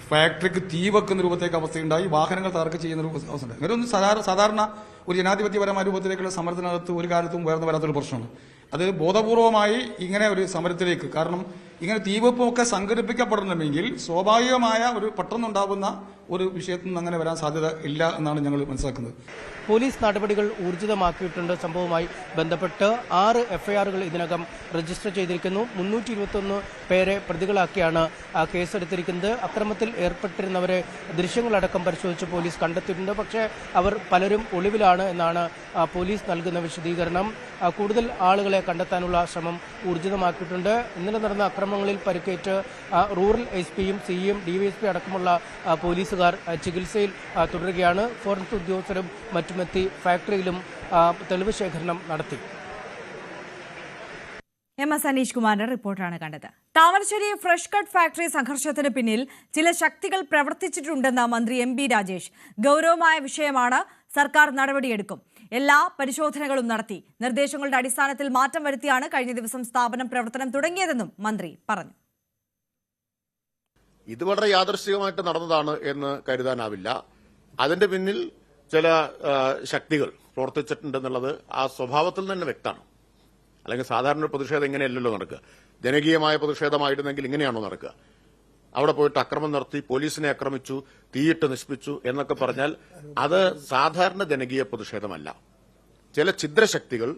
ഫാക്ടറിക്ക് തീ വെക്കുന്ന രൂപത്തേക്ക് അവസ്ഥയുണ്ടായി, വാഹനങ്ങൾ തകർക്ക ചെയ്യുന്ന അവസ്ഥ. ഇങ്ങനെയൊന്നും സാധാരണ ഒരു ജനാധിപത്യപരമായ രൂപത്തിലേക്കുള്ള സമരത്തിനകത്ത് ഒരു കാലത്തും ഉയർന്നു വരാത്തൊരു പ്രശ്നമാണ്. അത് ബോധപൂർവമായി ഇങ്ങനെ ഒരു സമരത്തിലേക്ക്, കാരണം ഇങ്ങനെ തീവെപ്പൊക്കെ സംഘടിപ്പിക്കപ്പെടണമെങ്കിൽ സ്വാഭാവികമായ ഒരു പെട്ടെന്നുണ്ടാകുന്ന ഒരു വിഷയത്തിൽ നിന്ന് അങ്ങനെ വരാൻ സാധ്യത ഇല്ല എന്നാണ് ഞങ്ങൾ മനസ്സിലാക്കുന്നത്. പോലീസ് നടപടികൾ ഊർജിതമാക്കിയിട്ടുണ്ട്. സംഭവവുമായി ബന്ധപ്പെട്ട് 6 FIRകൾ ഇതിനകം രജിസ്റ്റർ ചെയ്തിരിക്കുന്നു. 321 പേരെ പ്രതികളാക്കിയാണ് കേസെടുത്തിരിക്കുന്നത്. അക്രമത്തിൽ ഏർപ്പെട്ടിരുന്നവരെ ദൃശ്യങ്ങളടക്കം പരിശോധിച്ച് പോലീസ് കണ്ടെത്തിയിട്ടുണ്ട്. പക്ഷേ അവർ പലരും ഒളിവിലാണ് എന്നാണ് പോലീസ് നൽകുന്ന വിശദീകരണം. കൂടുതൽ ആളുകളെ കണ്ടെത്താനുള്ള ശ്രമം ഊർജിതമാക്കിയിട്ടുണ്ട്. ഇന്നലെ നടന്ന അക്രമങ്ങളിൽ പരിക്കേറ്റ് റൂറൽ SPയും CEയും DYSP അടക്കമുള്ള പോലീസുകാർ ചികിത്സയിൽ തുടരുകയാണ്. ഫോറൻസിക് ഉദ്യോഗസ്ഥരും മറ്റുമെത്തി ഫാക്ടറിയിലും തെളിവ് ശേഖരണം നടത്തി. MS അനീഷ് കുമാറിന്റെ റിപ്പോർട്ടാണ് കണ്ടത്. താമരശ്ശേരി ഫ്രഷ് കട്ട് ഫാക്ടറി സംഘർഷത്തിന് പിന്നിൽ ചില ശക്തികൾ പ്രവർത്തിച്ചിട്ടുണ്ടെന്ന് മന്ത്രി MB രാജേഷ്. ഗൗരവമായ വിഷയമാണ്, സർക്കാർ നടപടിയെടുക്കും. എല്ലാ പരിശോധനകളും നടത്തി. നിർദ്ദേശങ്ങളുടെ അടിസ്ഥാനത്തിൽ മാറ്റം വരുത്തിയാണ് കഴിഞ്ഞ ദിവസം സ്ഥാപനം പ്രവർത്തനം തുടങ്ങിയതെന്നും മന്ത്രി പറഞ്ഞു. ഇത് വളരെ യാദൃശ്ചികമായിട്ട് നടന്നതാണ് എന്ന് കരുതാനാവില്ല. അതിന്റെ പിന്നിൽ ചില ശക്തികൾ പ്രവർത്തിച്ചിട്ടുണ്ടെന്നുള്ളത് ആ സ്വഭാവത്തിൽ തന്നെ വ്യക്തമാണ്. അല്ലെങ്കിൽ സാധാരണ പ്രതിഷേധം ഇങ്ങനെയല്ലല്ലോ നടക്കുക. ജനകീയമായ പ്രതിഷേധമായിരുന്നെങ്കിൽ ഇങ്ങനെയാണോ നടക്കുക? അവിടെ പോയിട്ട് അക്രമം നടത്തി, പോലീസിനെ ആക്രമിച്ചു, തീയിട്ട് നശിപ്പിച്ചു എന്നൊക്കെ പറഞ്ഞാൽ അത് സാധാരണ ജനകീയ പ്രതിഷേധമല്ല. ചില ഛിദ്രശക്തികൾ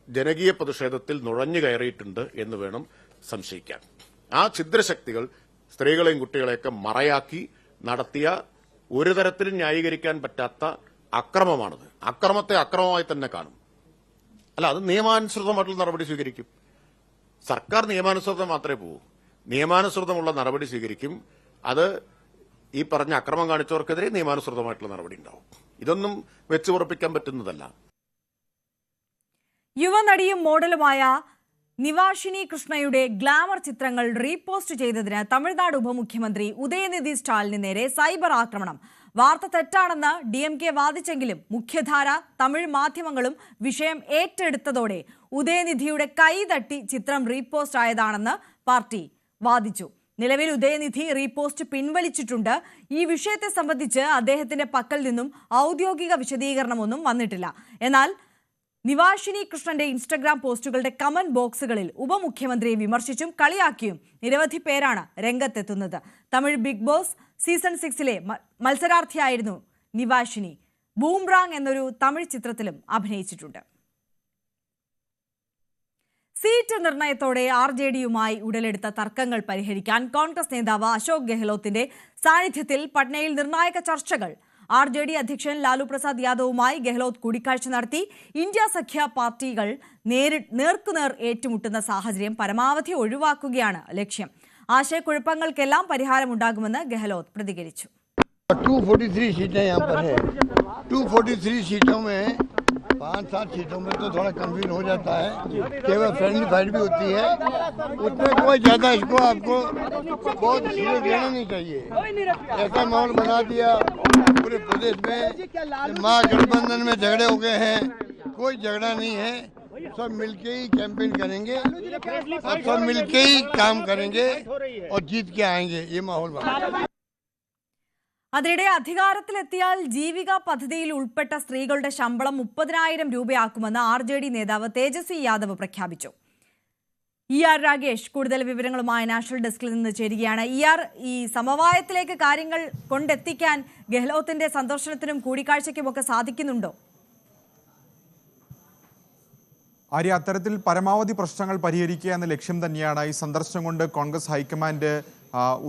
ജനകീയ പ്രതിഷേധത്തിൽ നുഴഞ്ഞു കയറിയിട്ടുണ്ട് എന്ന് വേണം സംശയിക്കാൻ. ആ ഛിദ്രശക്തികൾ സ്ത്രീകളെയും കുട്ടികളെയൊക്കെ മറയാക്കി നടത്തിയ ഒരു തരത്തിലും ന്യായീകരിക്കാൻ പറ്റാത്ത അക്രമമാണത്. അക്രമത്തെ അക്രമമായി തന്നെ കാണും. അല്ല, അത് നിയമാനുസൃതമായിട്ടുള്ള നടപടി സ്വീകരിക്കും. സർക്കാർ നിയമാനുസൃതം മാത്രമേ പോകൂ. നിയമാനുസൃതമുള്ള നടപടി സ്വീകരിക്കും. അത് ഈ പറഞ്ഞ അക്രമം കാണിച്ചവർക്കെതിരെ നിയമാനുസൃതമായിട്ടുള്ള നടപടി ഉണ്ടാവും. ഇതൊന്നും വെച്ചുറപ്പിക്കാൻ പറ്റുന്നതല്ല. യുവനടിയും മോഡലുമായ നിവാഷിനി കൃഷ്ണയുടെ ഗ്ലാമർ ചിത്രങ്ങൾ റീപോസ്റ്റ് ചെയ്തതിന് തമിഴ്നാട് ഉപമുഖ്യമന്ത്രി ഉദയനിധി സ്റ്റാലിന് നേരെ സൈബർ ആക്രമണം. വാർത്ത തെറ്റാണെന്ന് DMK വാദിച്ചെങ്കിലും മുഖ്യധാര തമിഴ് മാധ്യമങ്ങളും വിഷയം ഏറ്റെടുത്തതോടെ ഉദയനിധിയുടെ കൈ തട്ടി ചിത്രം റീപോസ്റ്റ് ആയതാണെന്ന് പാർട്ടി വാദിച്ചു. നിലവിൽ ഉദയനിധി റീപോസ്റ്റ് പിൻവലിച്ചിട്ടുണ്ട്. ഈ വിഷയത്തെ സംബന്ധിച്ച് അദ്ദേഹത്തിന്റെ പക്കൽ നിന്നും ഔദ്യോഗിക വിശദീകരണമൊന്നും വന്നിട്ടില്ല. എന്നാൽ നിവാഷിനി കൃഷ്ണന്റെ ഇൻസ്റ്റഗ്രാം പോസ്റ്റുകളുടെ കമന്റ് ബോക്സുകളിൽ ഉപമുഖ്യമന്ത്രിയെ വിമർശിച്ചും കളിയാക്കിയും നിരവധി പേരാണ് രംഗത്തെത്തുന്നത്. തമിഴ് ബിഗ് ബോസ് സീസൺ 6 മത്സരാർത്ഥിയായിരുന്നു നിവാഷിനി. ബൂംറാങ് എന്നൊരു തമിഴ് ചിത്രത്തിലും അഭിനയിച്ചിട്ടുണ്ട്. സീറ്റ് നിർണയത്തോടെ RJDയുമായി ഉടലെടുത്ത തർക്കങ്ങൾ പരിഹരിക്കാൻ കോൺഗ്രസ് നേതാവ് അശോക് ഗെഹ്ലോത്തിന്റെ സാന്നിധ്യത്തിൽ പട്നയിൽ നിർണായക ചർച്ചകൾ. RJD അധ്യക്ഷൻ ലാലു പ്രസാദ് യാദവുമായി ഗെഹ്ലോത്ത് കൂടിക്കാഴ്ച നടത്തി. ഇന്ത്യ സഖ്യ പാർട്ടികൾ നേർക്കുനേർ ഏറ്റുമുട്ടുന്ന സാഹചര്യം പരമാവധി ഒഴിവാക്കുകയാണ് ലക്ഷ്യം. ആശയക്കുഴപ്പങ്ങൾക്കെല്ലാം പരിഹാരമുണ്ടാകുമെന്ന് ഗെഹ്ലോത്ത് പ്രതികരിച്ചു. 243 सीटें यहाँ पर है. 243 सीटों में 5-7 सीटों में तो थोड़ा कंफ्यूजन हो जाता है. केवल फ्रेंडली फाइट भी होती है. उसमें कोई ज्यादा इसको आपको बहुत सीरियस लेना नहीं चाहिए. ऐसा माहौल बना दिया पूरे प्रदेश में. महागठबंधन में झगड़े हो गए हैं. कोई झगड़ा नहीं है. सब मिलके ही कैंपेन करेंगे और सब मिलके ही काम करेंगे और जीत के आएंगे. ये माहौल बना. അതിനിടെ അധികാരത്തിലെത്തിയാൽ ജീവിക പദ്ധതിയിൽ ഉൾപ്പെട്ട സ്ത്രീകളുടെ ശമ്പളം 30,000 രൂപയാക്കുമെന്ന് RJD നേതാവ് തേജസ്വി യാദവ് പ്രഖ്യാപിച്ചു. ER രാഗേഷ് കൂടുതൽ വിവരങ്ങളുമായി നാഷണൽ ഡെസ്കിൽ നിന്ന് ചേരുകയാണ്. ഈ സമവായത്തിലേക്ക് കാര്യങ്ങൾ കൊണ്ടെത്തിക്കാൻ ഗെഹ്ലോത്തിന്റെ സന്ദർശനത്തിനും കൂടിക്കാഴ്ചയ്ക്കുമൊക്കെ സാധിക്കുന്നുണ്ടോ? അത്തരത്തിൽ പരമാവധി പ്രശ്നങ്ങൾ പരിഹരിക്കുക എന്ന ലക്ഷ്യം തന്നെയാണ് ഈ സന്ദർശനം കൊണ്ട് കോൺഗ്രസ് ഹൈക്കമാൻഡ്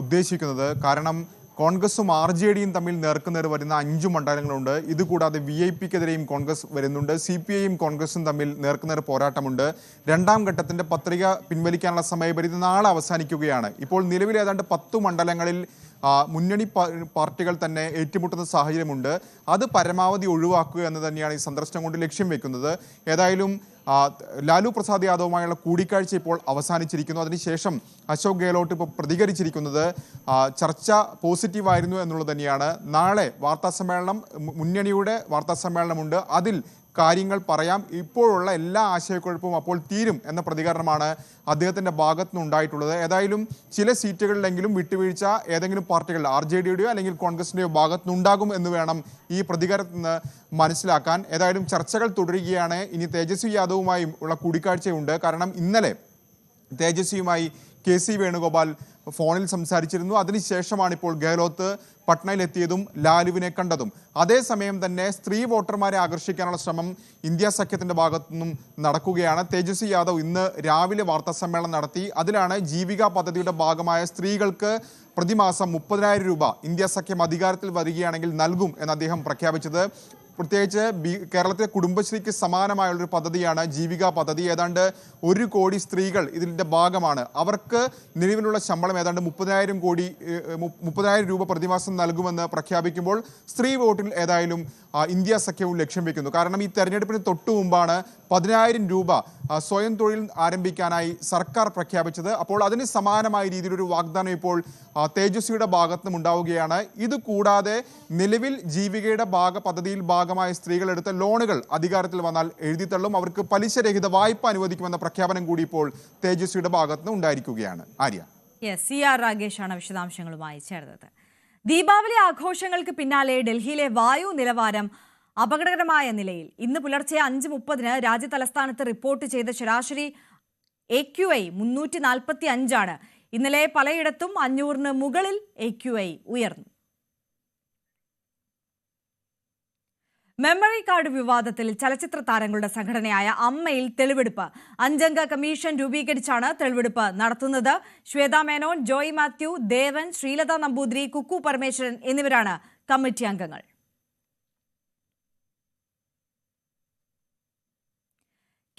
ഉദ്ദേശിക്കുന്നത്. കാരണം കോൺഗ്രസും RJDയും തമ്മിൽ നേർക്കുനേർ വരുന്ന 5 മണ്ഡലങ്ങളുണ്ട്. ഇതുകൂടാതെ VIPക്കെതിരെയും കോൺഗ്രസ് വരുന്നുണ്ട്. CPIയും കോൺഗ്രസും തമ്മിൽ നേർക്കുനേർ പോരാട്ടമുണ്ട്. രണ്ടാം ഘട്ടത്തിന്റെ പത്രിക പിൻവലിക്കാനുള്ള സമയപരിധി നാളെ അവസാനിക്കുകയാണ്. ഇപ്പോൾ നിലവിൽ ഏതാണ്ട് 10 മണ്ഡലങ്ങളിൽ മുന്നണി പാർട്ടികൾ തന്നെ ഏറ്റുമുട്ടുന്ന സാഹചര്യമുണ്ട്. അത് പരമാവധി ഒഴിവാക്കുക എന്ന് തന്നെയാണ് ഈ സന്ദർശനം കൊണ്ട് ലക്ഷ്യം വെക്കുന്നത്. ഏതായാലും ലാലു പ്രസാദ് യാദവുമായുള്ള കൂടിക്കാഴ്ച ഇപ്പോൾ അവസാനിച്ചിരിക്കുന്നു. അതിനുശേഷം അശോക് ഗെഹ്ലോട്ട് ഇപ്പോൾ പ്രതികരിച്ചിരിക്കുന്നത് ചർച്ച പോസിറ്റീവായിരുന്നു എന്നുള്ളത് തന്നെയാണ്. നാളെ വാർത്താസമ്മേളനം, മുന്നണിയുടെ വാർത്താസമ്മേളനമുണ്ട്. അതിൽ കാര്യങ്ങൾ പറയാം, ഇപ്പോഴുള്ള എല്ലാ ആശയക്കുഴപ്പവും അപ്പോൾ തീരും എന്ന പ്രതികരണമാണ് അദ്ദേഹത്തിൻ്റെ ഭാഗത്തു നിന്നുണ്ടായിട്ടുള്ളത്. ഏതായാലും ചില സീറ്റുകളിലെങ്കിലും വിട്ടുവീഴ്ച ഏതെങ്കിലും പാർട്ടികൾ RJDയുടെയോ അല്ലെങ്കിൽ കോൺഗ്രസിൻ്റെയോ ഭാഗത്തു നിന്നുണ്ടാകും എന്ന് വേണം ഈ പ്രതികരണത്തിൽ നിന്ന് മനസ്സിലാക്കാൻ. ഏതായാലും ചർച്ചകൾ തുടരുകയാണ്. ഇനി തേജസ്വി യാദവുമായും ഉള്ള കൂടിക്കാഴ്ചയുണ്ട്. കാരണം ഇന്നലെ തേജസ്വിയുമായി KC വേണുഗോപാൽ ഫോണിൽ സംസാരിച്ചിരുന്നു. അതിനുശേഷമാണ് ഇപ്പോൾ ഗെഹ്ലോത്ത് പട്നയിലെത്തിയതും ലാലുവിനെ കണ്ടതും. അതേസമയം തന്നെ സ്ത്രീ വോട്ടർമാരെ ആകർഷിക്കാനുള്ള ശ്രമം ഇന്ത്യ സഖ്യത്തിന്റെ ഭാഗത്തുനിന്നും നടക്കുകയാണ്. തേജസ്വി യാദവ് ഇന്ന് രാവിലെ വാർത്താസമ്മേളനം നടത്തി. അതിലാണ് ജീവിക പദ്ധതിയുടെ ഭാഗമായ സ്ത്രീകൾക്ക് പ്രതിമാസം 30,000 രൂപ ഇന്ത്യ സഖ്യം അധികാരത്തിൽ വരികയാണെങ്കിൽ നൽകും എന്ന് അദ്ദേഹം പ്രഖ്യാപിച്ചത്. പ്രത്യേകിച്ച് കേരളത്തിലെ കുടുംബശ്രീക്ക് സമാനമായുള്ളൊരു പദ്ധതിയാണ് ജീവിക പദ്ധതി. ഏതാണ്ട് 1 കോടി സ്ത്രീകൾ ഇതിൻ്റെ ഭാഗമാണ്. അവർക്ക് നിലവിലുള്ള ശമ്പളം ഏതാണ്ട് 30,000 രൂപ പ്രതിമാസം നൽകുമെന്ന് പ്രഖ്യാപിക്കുമ്പോൾ സ്ത്രീ വോട്ടിൽ ഏതായാലും ഇന്ത്യ സഖ്യവും ലക്ഷ്യം വെക്കുന്നു. കാരണം ഈ തെരഞ്ഞെടുപ്പിന് തൊട്ടു മുമ്പാണ് 10,000 രൂപ സ്വയം തൊഴിൽ ആരംഭിക്കാനായി സർക്കാർ പ്രഖ്യാപിച്ചത്. അപ്പോൾ അതിന് സമാനമായ രീതിയിലൊരു വാഗ്ദാനം ഇപ്പോൾ തേജസ്വിയുടെ ഭാഗത്തുനിന്നും ഉണ്ടാവുകയാണ്. ഇതുകൂടാതെ നിലവിൽ ജീവികയുടെ പദ്ധതിയിൽ ഭാഗമായ സ്ത്രീകൾ എടുത്ത ലോണുകൾ അധികാരത്തിൽ വന്നാൽ എഴുതിത്തള്ളും, അവർക്ക് പലിശരഹിത വായ്പ അനുവദിക്കുമെന്ന പ്രഖ്യാപനം കൂടി ഇപ്പോൾ തേജസ്വിയുടെ ഭാഗത്തുനിന്ന് ഉണ്ടായിരിക്കുകയാണ്. ആര്യ. CR രാഗേഷാണ് വിശദാംശങ്ങളുമായി ചേർന്നത്. ദീപാവലി ആഘോഷങ്ങൾക്ക് പിന്നാലെ ഡൽഹിയിലെ വായു നിലവാരം അപകടകരമായ നിലയിൽ. ഇന്ന് പുലർച്ചെ 5:30 രാജ്യ തലസ്ഥാനത്ത് റിപ്പോർട്ട് ചെയ്ത ശരാശരി AQI 345 ഇന്നലെ പലയിടത്തും 500 മുകളിൽ AQI ഉയർന്നു. മെമ്മറി കാർഡ് വിവാദത്തിൽ ചലച്ചിത്ര താരങ്ങളുടെ സംഘടനയായ അമ്മയിൽ തെളിവെടുപ്പ്. 5 അംഗ കമ്മീഷൻ രൂപീകരിച്ചാണ് തെളിവെടുപ്പ് നടത്തുന്നത്. ശ്വേത മേനോൻ, ജോയ് മാത്യു, ദേവൻ, ശ്രീലത നമ്പൂതിരി, കുക്കു പരമേശ്വരൻ എന്നിവരാണ് കമ്മിറ്റി അംഗങ്ങൾ.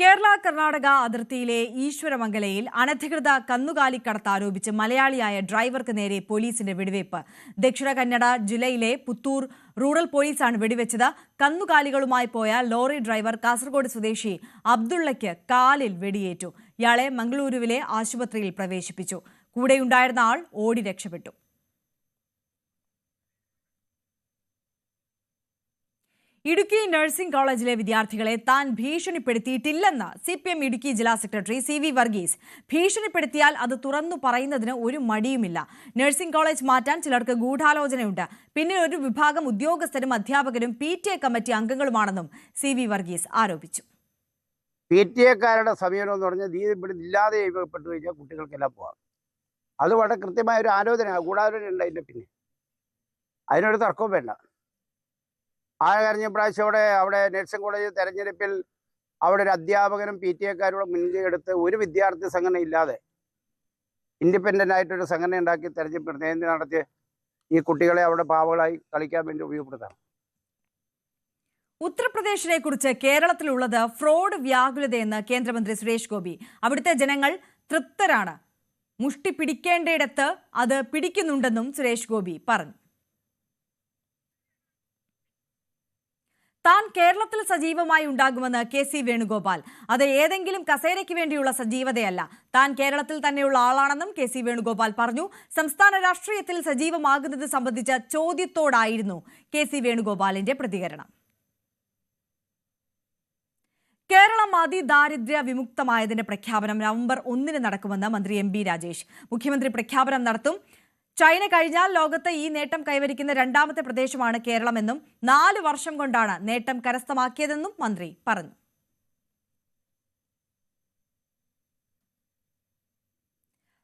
കേരള കർണാടക അതിർത്തിയിലെ ഈശ്വരമംഗലയിൽ അനധികൃത കന്നുകാലിക്കടത്ത് ആരോപിച്ച് മലയാളിയായ ഡ്രൈവർക്ക് നേരെ പോലീസിന്റെ വെടിവയ്പ്. ദക്ഷിണ കന്നഡ ജില്ലയിലെ പുത്തൂർ റൂറൽ പോലീസാണ് വെടിവെച്ചത്. കന്നുകാലികളുമായി പോയ ലോറി ഡ്രൈവർ കാസർഗോഡ് സ്വദേശി അബ്ദുള്ളയ്ക്ക് കാലിൽ വെടിയേറ്റു. ഇയാളെ മംഗളൂരുവിലെ ആശുപത്രിയിൽ പ്രവേശിപ്പിച്ചു. കൂടെയുണ്ടായിരുന്ന ആൾ ഓടി രക്ഷപ്പെട്ടു. ഇടുക്കി നഴ്സിംഗ് കോളേജിലെ വിദ്യാർത്ഥികളെ താൻ ഭീഷണിപ്പെടുത്തിയിട്ടില്ലെന്ന് CPM ഇടുക്കി ജില്ലാ സെക്രട്ടറി CV വർഗീസ്. ഭീഷണിപ്പെടുത്തിയാൽ അത് തുറന്നു പറയുന്നതിന് ഒരു മടിയുമില്ല. നഴ്സിംഗ് കോളേജ് മാറ്റാൻ ചിലർക്ക് ഗൂഢാലോചനയുണ്ട്. പിന്നിൽ ഒരു വിഭാഗം ഉദ്യോഗസ്ഥരും അധ്യാപകരും PTA കമ്മിറ്റി അംഗങ്ങളുമാണെന്നും CV വർഗീസ് ആരോപിച്ചു. PTA-കാരുടെ സമീപനം എന്ന് പറഞ്ഞാൽ ഇല്ലാതെ പെട്ടു കഴിഞ്ഞാൽ കുട്ടികൾക്കെല്ലാം പോകാം. അത് വളരെ കൃത്യമായ ഒരു ആലോചന, ഗൂഢാലോചന ഉണ്ട് അതിൻ്റെ പിന്നെ. അതിനൊരു തർക്കവും വേണ്ട. കഴിഞ്ഞ പ്രാവശ്യം അവിടെ നഴ്സിംഗ് കോളേജ് തെരഞ്ഞെടുപ്പിൽ അവിടെ ഒരു അധ്യാപകനും PTA-കാരുടെ മുൻകൈ എടുത്ത് ഒരു വിദ്യാർത്ഥി സംഘടന ഇല്ലാതെ ഇൻഡിപെൻഡൻ്റ് ആയിട്ടൊരു സംഘടന ഉണ്ടാക്കി തെരഞ്ഞെടുപ്പ് നടത്തി ഈ കുട്ടികളെ അവിടെ പാവകളായി കളിക്കാൻ വേണ്ടി ഉപയോഗപ്പെടുത്താം. ഉത്തർപ്രദേശിനെ കുറിച്ച് കേരളത്തിലുള്ളത് ഫ്രോഡ് വ്യാകുലതയെന്ന് കേന്ദ്രമന്ത്രി സുരേഷ് ഗോപി. അവിടുത്തെ ജനങ്ങൾ തൃപ്തരാണ്. മുഷ്ടി പിടിക്കേണ്ടയിടത്ത് അത് പിടിക്കുന്നുണ്ടെന്നും സുരേഷ് ഗോപി പറഞ്ഞു. താൻ കേരളത്തിൽ സജീവമായി ഉണ്ടാകുമെന്ന് KC വേണുഗോപാൽ. അത് ഏതെങ്കിലും കസേരയ്ക്ക് വേണ്ടിയുള്ള സജീവതയല്ല. താൻ കേരളത്തിൽ തന്നെയുള്ള ആളാണെന്നും KC വേണുഗോപാൽ പറഞ്ഞു. സംസ്ഥാന രാഷ്ട്രീയത്തിൽ സജീവമാകുന്നത് സംബന്ധിച്ച ചോദ്യത്തോടായിരുന്നു KC വേണുഗോപാലിന്റെ പ്രതികരണം. കേരളം അതിദാരിദ്ര്യ വിമുക്തമായതിന്റെ പ്രഖ്യാപനം നവംബർ 1 നടക്കുമെന്ന് മന്ത്രി MB രാജേഷ്. മുഖ്യമന്ത്രി പ്രഖ്യാപനം നടത്തും. ചൈന കഴിഞ്ഞാൽ ലോകത്ത് ഈ നേട്ടം കൈവരിക്കുന്ന രണ്ടാമത്തെ പ്രദേശമാണ് കേരളമെന്നും 4 വർഷം കൊണ്ടാണ് നേട്ടം കരസ്ഥമാക്കിയതെന്നും മന്ത്രി പറഞ്ഞു.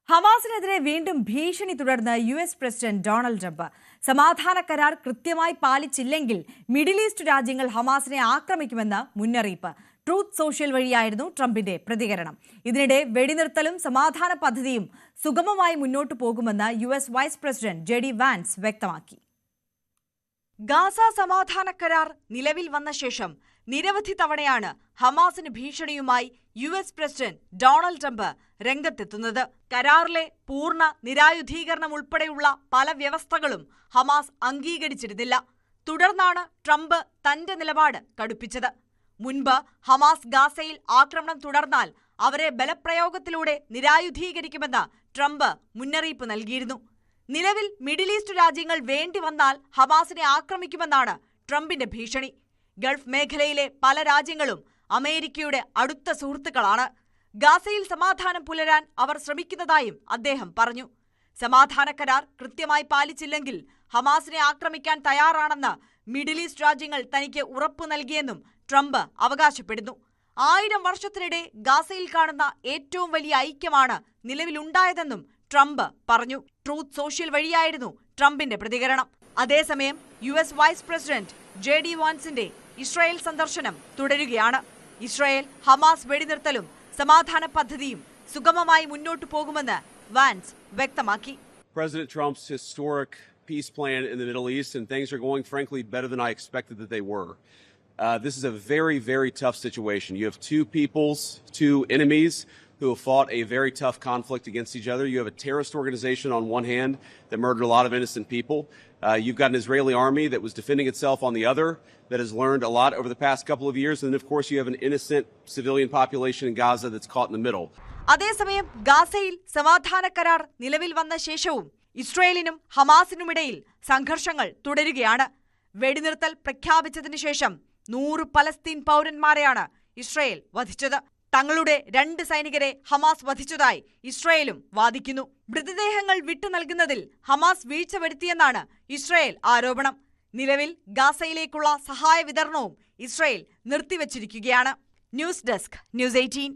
ഹമാസിനെതിരെ വീണ്ടും ഭീഷണി തുടർന്ന് US പ്രസിഡന്റ് ഡൊണാൾഡ് ട്രംപ്. സമാധാന കരാർ കൃത്യമായി പാലിച്ചില്ലെങ്കിൽ മിഡിൽ ഈസ്റ്റ് രാജ്യങ്ങൾ ഹമാസിനെ ആക്രമിക്കുമെന്ന് മുന്നറിയിപ്പ്. ട്രൂത്ത് സോഷ്യൽ വഴിയായിരുന്നു ട്രംപിന്റെ പ്രതികരണം. ഇതിനിടെ വെടിനിർത്തലും സമാധാന പദ്ധതിയും സുഗമമായി മുന്നോട്ടു പോകുമെന്ന് US vice president JD Vance വ്യക്തമാക്കി. ഗാസ സമാധാന കരാർ നിലവിൽ വന്ന ശേഷം നിരവധി തവണയാണ് ഹമാസിന് ഭീഷണിയുമായി US പ്രസിഡന്റ് ഡൊണാൾഡ് ട്രംപ് രംഗത്തെത്തുന്നത്. കരാറിലെ പൂർണ്ണ നിരായുധീകരണം ഉൾപ്പെടെയുള്ള പല വ്യവസ്ഥകളും ഹമാസ് അംഗീകരിച്ചിരുന്നില്ല. തുടർന്നാണ് ട്രംപ് തന്റെ നിലപാട് കടുപ്പിച്ചത്. മുൻപ് ഹമാസ് ഗാസയിൽ ആക്രമണം തുടർന്നാൽ അവരെ ബലപ്രയോഗത്തിലൂടെ നിരായുധീകരിക്കുമെന്ന് ട്രംപ് മുന്നറിയിപ്പ് നൽകിയിരുന്നു. നിലവിൽ മിഡിൽ ഈസ്റ്റ് രാജ്യങ്ങൾ വേണ്ടി വന്നാൽ ഹമാസിനെ ആക്രമിക്കുമെന്നാണ് ട്രംപിന്റെ ഭീഷണി. ഗൾഫ് മേഖലയിലെ പല രാജ്യങ്ങളും അമേരിക്കയുടെ അടുത്ത സുഹൃത്തുക്കളാണ്. ഗാസയിൽ സമാധാനം പുലരാൻ അവർ ശ്രമിക്കുന്നതായും അദ്ദേഹം പറഞ്ഞു. സമാധാന കരാർ കൃത്യമായി പാലിച്ചില്ലെങ്കിൽ ഹമാസിനെ ആക്രമിക്കാൻ തയ്യാറാണെന്ന് മിഡിൽ ഈസ്റ്റ് രാജ്യങ്ങൾ തനിക്ക് ഉറപ്പു നൽകിയെന്നും ട്രംപ് അവകാശപ്പെടുന്നു. 1000 വർഷത്തിനിടെ ഗാസയിൽ കാണുന്ന ഏറ്റവും വലിയ ഐക്യമാണ് നിലവിലുണ്ടായതെന്നും ട്രംപ് പറഞ്ഞു. ട്രൂത്ത് സോഷ്യൽ വഴിയായിരുന്നു ട്രംപിന്റെ പ്രതികരണം. അതേസമയം US വൈസ് പ്രസിഡന്റ് JD വാൻസിന്റെ ഇസ്രായേൽ സന്ദർശനം തുടരുകയാണ്. ഇസ്രായേൽ ഹമാസ് വെടിനിർത്തലും സമാധാന പദ്ധതിയും സുഗമമായി മുന്നോട്ടു പോകുമെന്ന് വാൻസ് വ്യക്തമാക്കി. President Trump's historic peace plan in the Middle East, and things are going, frankly, better than I expected that they were. This is a very, very tough situation. You have two peoples, two enemies who have fought a very tough conflict against each other. You have a terrorist organization on one hand that murdered a lot of innocent people. You've got an Israeli army that was defending itself on the other that has learned a lot over the past couple of years. And then, of course, you have an innocent civilian population in Gaza that's caught in the middle. അതേസമയം ഗാസയിൽ സമാധാന കരാർ നിലവിൽ വന്ന ശേഷവും ഇസ്രായേലിനും ഹമാസിനുമിടയിൽ സംഘർഷങ്ങൾ തുടരുകയാണ്. വെടിനിർത്തൽ പ്രഖ്യാപിച്ചതിനു ശേഷം 100 പലസ്തീൻ പൗരന്മാരെയാണ് ഇസ്രായേൽ വധിച്ചത്. തങ്ങളുടെ 2 സൈനികരെ ഹമാസ് വധിച്ചതായി ഇസ്രായേലും വാദിക്കുന്നു. മൃതദേഹങ്ങൾ വിട്ടു നൽകുന്നതിൽ ഹമാസ് വീഴ്ച വരുത്തിയെന്നാണ് ഇസ്രായേൽ ആരോപണം. നിലവിൽ ഗാസയിലേക്കുള്ള സഹായ വിതരണവും ഇസ്രായേൽ നിർത്തിവച്ചിരിക്കുകയാണ്. News desk news 18.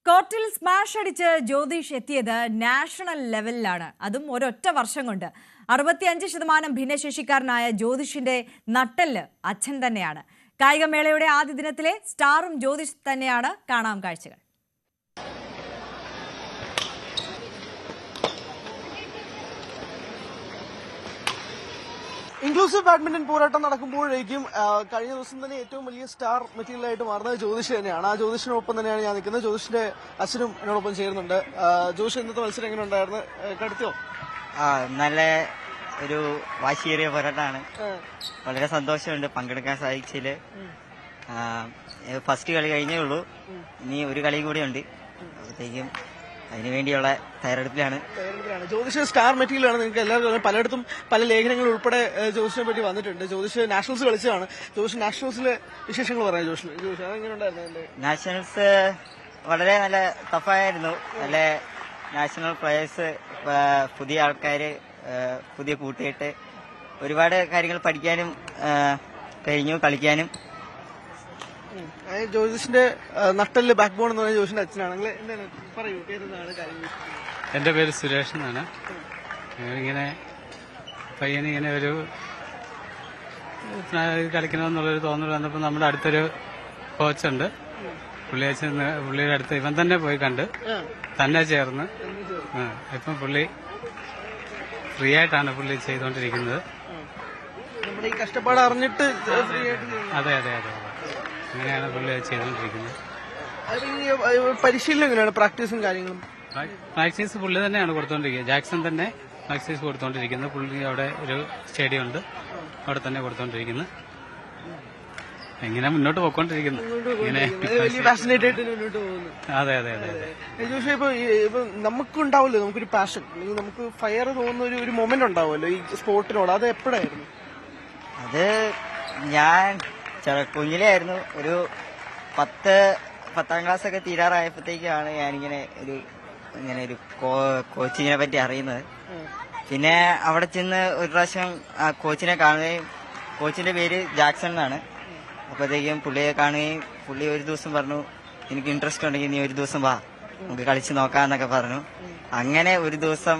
കോർട്ടിൽ സ്മാഷ് അടിച്ച് ജ്യോതിഷ് എത്തിയത് നാഷണൽ ലെവലിലാണ്. അതും ഒരൊറ്റ വർഷം കൊണ്ട്. 65% ഭിന്നശേഷിക്കാരനായ ജ്യോതിഷിന്റെ നട്ടെല്ല് അച്ഛൻ തന്നെയാണ്. കായികമേളയുടെ ആദ്യ ദിനത്തിലെ സ്റ്റാറും ജ്യോതിഷ് തന്നെയാണ്. കാണാം കാഴ്ചകൾ. ഇൻക്ലൂസീവ് ബാഡ്മിന്റൺ പോരാട്ടം നടക്കുമ്പോഴേക്കും കഴിഞ്ഞ ദിവസം തന്നെ ഏറ്റവും വലിയ സ്റ്റാർ മെറ്റീരിയൽ ആയിട്ട് മാറുന്നത് ജ്യോതിഷ് തന്നെയാണ്. ആ ജ്യോതിഷിനൊപ്പം തന്നെയാണ് ഞാൻ നിൽക്കുന്നത്. ജ്യോതിഷിന്റെ അച്ഛനും എന്നോടൊപ്പം ചേരുന്നുണ്ട്. ജ്യോതിഷ് ഇന്നത്തെ മത്സരം എങ്ങനെ ഉണ്ടായിരുന്നു? കടുത്തോ? നല്ല ഒരു വാശിയേറിയ പോരാട്ടമാണ്. വളരെ സന്തോഷമുണ്ട് പങ്കെടുക്കാൻ സാധിച്ചതില്. ഫസ്റ്റ് കളി കഴിഞ്ഞേ ഉള്ളൂ, ഇനി ഒരു കളി കൂടി ഉണ്ട്. അപ്പോഴത്തേക്കും അതിനുവേണ്ടിയുള്ള തയ്യാറെടുപ്പിലാണ്. ജ്യോതിഷ് സ്റ്റാർ മെറ്റീരിയൽ ആണ്. നിങ്ങൾക്ക് എല്ലാവർക്കും പലയിടത്തും പല ലേഖനങ്ങൾ ഉൾപ്പെടെ ജ്യോതിഷിനെ പറ്റി വന്നിട്ടുണ്ട്. ജ്യോതിഷ് നാഷണൽസ് കളിച്ചതാണ്. ജ്യോതിഷ് നാഷണൽസിലെ വിശേഷങ്ങൾ പറയാം. ജ്യോതിഷ് അതെങ്ങനെ ഉണ്ടായിരുന്നു? നാഷണൽസ് വളരെ നല്ല ടഫായിരുന്നു. നല്ല നാഷണൽ പ്ലേയേഴ്സ്, പുതിയ ആൾക്കാർ, പുതിയ കൂട്ടുകെട്ട്, ഒരുപാട് കാര്യങ്ങൾ പഠിക്കാനും കഴിഞ്ഞു, കളിക്കാനും. ജ്യോതിഷിന്റെ നട്ടല് ബാക്ക് ബോൺ എന്ന് പറഞ്ഞ ജ്യോതിഷിന്റെ അച്ഛനാണെങ്കിൽ എന്താണ് പറയൂ, ഏതാണ് കാര്യം? എന്റെ പേര് സുരേഷ് എന്നാണ്. ഇങ്ങനെ പയ്യനിങ്ങനെ ഒരു കളിക്കണമെന്നുള്ളൊരു തോന്നൽ വന്നപ്പോൾ നമ്മുടെ അടുത്തൊരു കോച്ചുണ്ട്, പുള്ളിയുടെ അടുത്ത് ഇവൻ തന്നെ പോയി കണ്ട് തന്നെ ചേർന്ന് ഇപ്പം പുള്ളി ഫ്രീ ആയിട്ടാണ് പുള്ളി ചെയ്തുകൊണ്ടിരിക്കുന്നത്. നമ്മുടെ ഈ കഷ്ടപ്പാട് അറിഞ്ഞിട്ട് അതെ അതെ അതെ അങ്ങനെയാണ് പുള്ളി ചെയ്തുകൊണ്ടിരിക്കുന്നത്. പരിശീലനം എങ്ങനെയാണ്? പ്രാക്ടീസും കാര്യങ്ങളും? പ്രാക്ടീസ് പുള്ളി തന്നെയാണ് കൊടുത്തോണ്ടിരിക്കുന്നത്. ജാക്സൺ തന്നെ പ്രാക്ടീസ് കൊടുത്തോണ്ടിരിക്കുന്നത്. പുള്ളി അവിടെ ഒരു സ്റ്റേഡിയം ഉണ്ട്, അവിടെ തന്നെ കൊടുത്തോണ്ടിരിക്കുന്നത്. എങ്ങനെ മുന്നോട്ട് പോയിക്കൊണ്ടിരിക്കുന്നു. അതെ അതെ അതെ അതെ. ഇപ്പൊ നമുക്കുണ്ടാവുമല്ലോ, നമുക്കൊരു പാഷൻ, അല്ലെങ്കിൽ നമുക്ക് ഫയർ തോന്നുന്ന ഒരു മൊമെന്റ് ഉണ്ടാവുമല്ലോ ഈ സ്പോർട്ടിനോട്. അത് എപ്പോഴായിരുന്നു? അത് ഞാൻ കുഞ്ഞിലേ ആയിരുന്നു. ഒരു 10ാം ക്ലാസ് ഒക്കെ തീരാറായപ്പോഴത്തേക്കാണ് ഞാനിങ്ങനെ ഒരു കോച്ചിങ്ങിനെ പറ്റി അറിയുന്നത്. പിന്നെ അവിടെ ചെന്ന് ഒരു പ്രാവശ്യം ആ കോച്ചിനെ കാണുകയും, കോച്ചിന്റെ പേര് ജാക്സൺ എന്നാണ്. അപ്പോഴത്തേക്കും പുള്ളിയെ കാണുകയും പുള്ളി ഒരു ദിവസം പറഞ്ഞു, എനിക്ക് ഇൻട്രസ്റ്റ് ഉണ്ടെങ്കിൽ നീ ഒരു ദിവസം വാ, നമുക്ക് കളിച്ച് നോക്കാന്നൊക്കെ പറഞ്ഞു. അങ്ങനെ ഒരു ദിവസം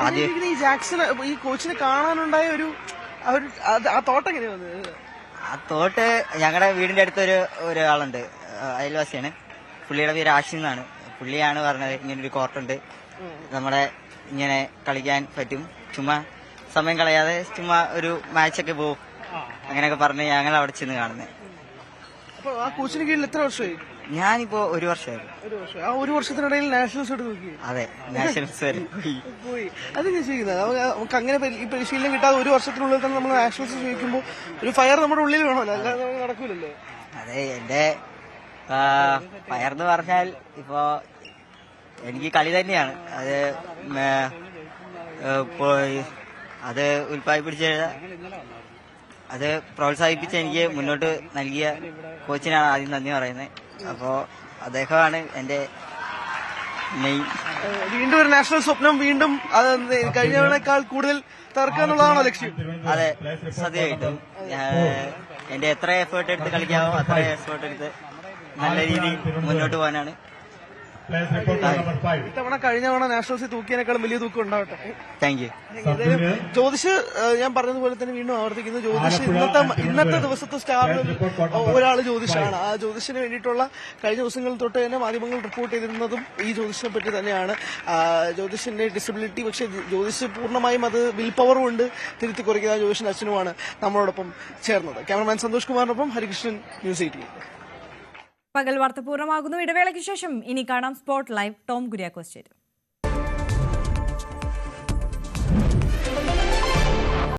ആദ്യം ഈ ജാക്സൺ ഈ കോച്ചിനെ കാണാനുണ്ടായ ആ തോട്ട് എങ്ങനെയാ വന്നത്? ആ തോട്ട് ഞങ്ങളുടെ വീടിന്റെ അടുത്തൊരു ഒരാളുണ്ട്, അയൽവാസിയാണ്. പുള്ളിയുടെ പേര് ആഷിം എന്നാണ്. പുള്ളിയാണ് പറഞ്ഞത് ഇങ്ങനെ ഒരു കോർട്ടുണ്ട്, നമ്മളെ ഇങ്ങനെ കളിക്കാൻ പറ്റും, ചുമ്മാ സമയം കളയാതെ ചുമ്മാ ഒരു മാച്ചൊക്കെ പോകും, അങ്ങനെയൊക്കെ പറഞ്ഞ് ഞങ്ങൾ അവിടെ ചെന്ന് കാണുന്നത്. ആ കോച്ചിന് കീഴിൽ എത്ര വർഷമായി? ഞാനിപ്പോ 1 വർഷമായിരുന്നു. ആ 1 വർഷത്തിനിടയിൽ നാഷണൽസ് എടുത്ത് നോക്കി? അതെ, നാഷണൽസ് വരെ പോയി. അത് ഞാൻ ചെയ്യുന്നത് നമുക്ക് അങ്ങനെ ഈ പരിശീലനം കിട്ടാതെ 1 വർഷത്തിനുള്ളിൽ തന്നെ നമ്മൾ നാഷണൽസ് ചോദിക്കുമ്പോൾ ഒരു ഫയർ നമ്മുടെ ഉള്ളിൽ വേണമല്ലോ, അല്ലാതെ നടക്കൂലല്ലോ. അതെ, എന്റെ ഫയർ എന്ന് പറഞ്ഞാൽ ഇപ്പോ എനിക്ക് കളി തന്നെയാണ്. അത് ഉൽപ്പാദിപ്പിച്ച, അത് പ്രോത്സാഹിപ്പിച്ച് എനിക്ക് മുന്നോട്ട് നൽകിയ കോച്ചിനാണ് ആദ്യം നന്ദി പറയുന്നത്. അപ്പോ അദ്ദേഹമാണ് എന്റെ മെയിൻ. വീണ്ടും ഒരു നാഷണൽ സ്വപ്നം, വീണ്ടും കഴിഞ്ഞവനേക്കാൾ കൂടുതൽ തകർക്കാന്നുള്ളതാണോ ലക്ഷ്യം? അതെ, സത്യമായിട്ടും എന്റെ എത്ര എഫേർട്ട് എടുത്ത് കളിക്കാമോ അത്ര എഫേർട്ട് എടുത്ത് നല്ല രീതിയിൽ മുന്നോട്ട് പോകാനാണ്. ഇത്തവണ കഴിഞ്ഞ തവണ നാഷണൽസിൽ തൂക്കിയതിനേക്കാളും വലിയ തൂക്കം ഉണ്ടാവട്ടെ. Thank you. ജ്യോതിഷ്, ഞാൻ പറഞ്ഞതുപോലെ തന്നെ വീണ്ടും ആവർത്തിക്കുന്നു, ജ്യോതിഷ് ഇന്നത്തെ ദിവസത്തെ സ്റ്റാറിൽ ഒരാൾ ജ്യോതിഷാണ്. ആ ജ്യോതിഷിന് വേണ്ടിയിട്ടുള്ള കഴിഞ്ഞ ദിവസങ്ങളിൽ തൊട്ട് തന്നെ മാധ്യമങ്ങൾ റിപ്പോർട്ട് ചെയ്തിരുന്നതും ഈ ജ്യോതിഷിനെ പറ്റി തന്നെയാണ്. ജ്യോതിഷിന്റെ ഡിസബിലിറ്റി, പക്ഷേ ജ്യോതിഷ് പൂർണ്ണമായും അത് വിൽ പവർ കൊണ്ട് തിരുത്തി കുറയ്ക്കുന്ന ജ്യോതിഷിന്റെ അച്ഛനുമാണ് നമ്മളോടൊപ്പം ചേർന്നത്. ക്യാമറമാൻ സന്തോഷ് കുമാറിനൊപ്പം ഹരികൃഷ്ണൻ, ന്യൂസ് 18. പകൽ വാർത്ത പൂർണ്ണമാകുന്നു. ഇടവേളയ്ക്ക് ശേഷം ഇനി കാണാം സ്പോട്ട് ലൈവ്. ടോം കുര്യാക്കോസ് ചേരും.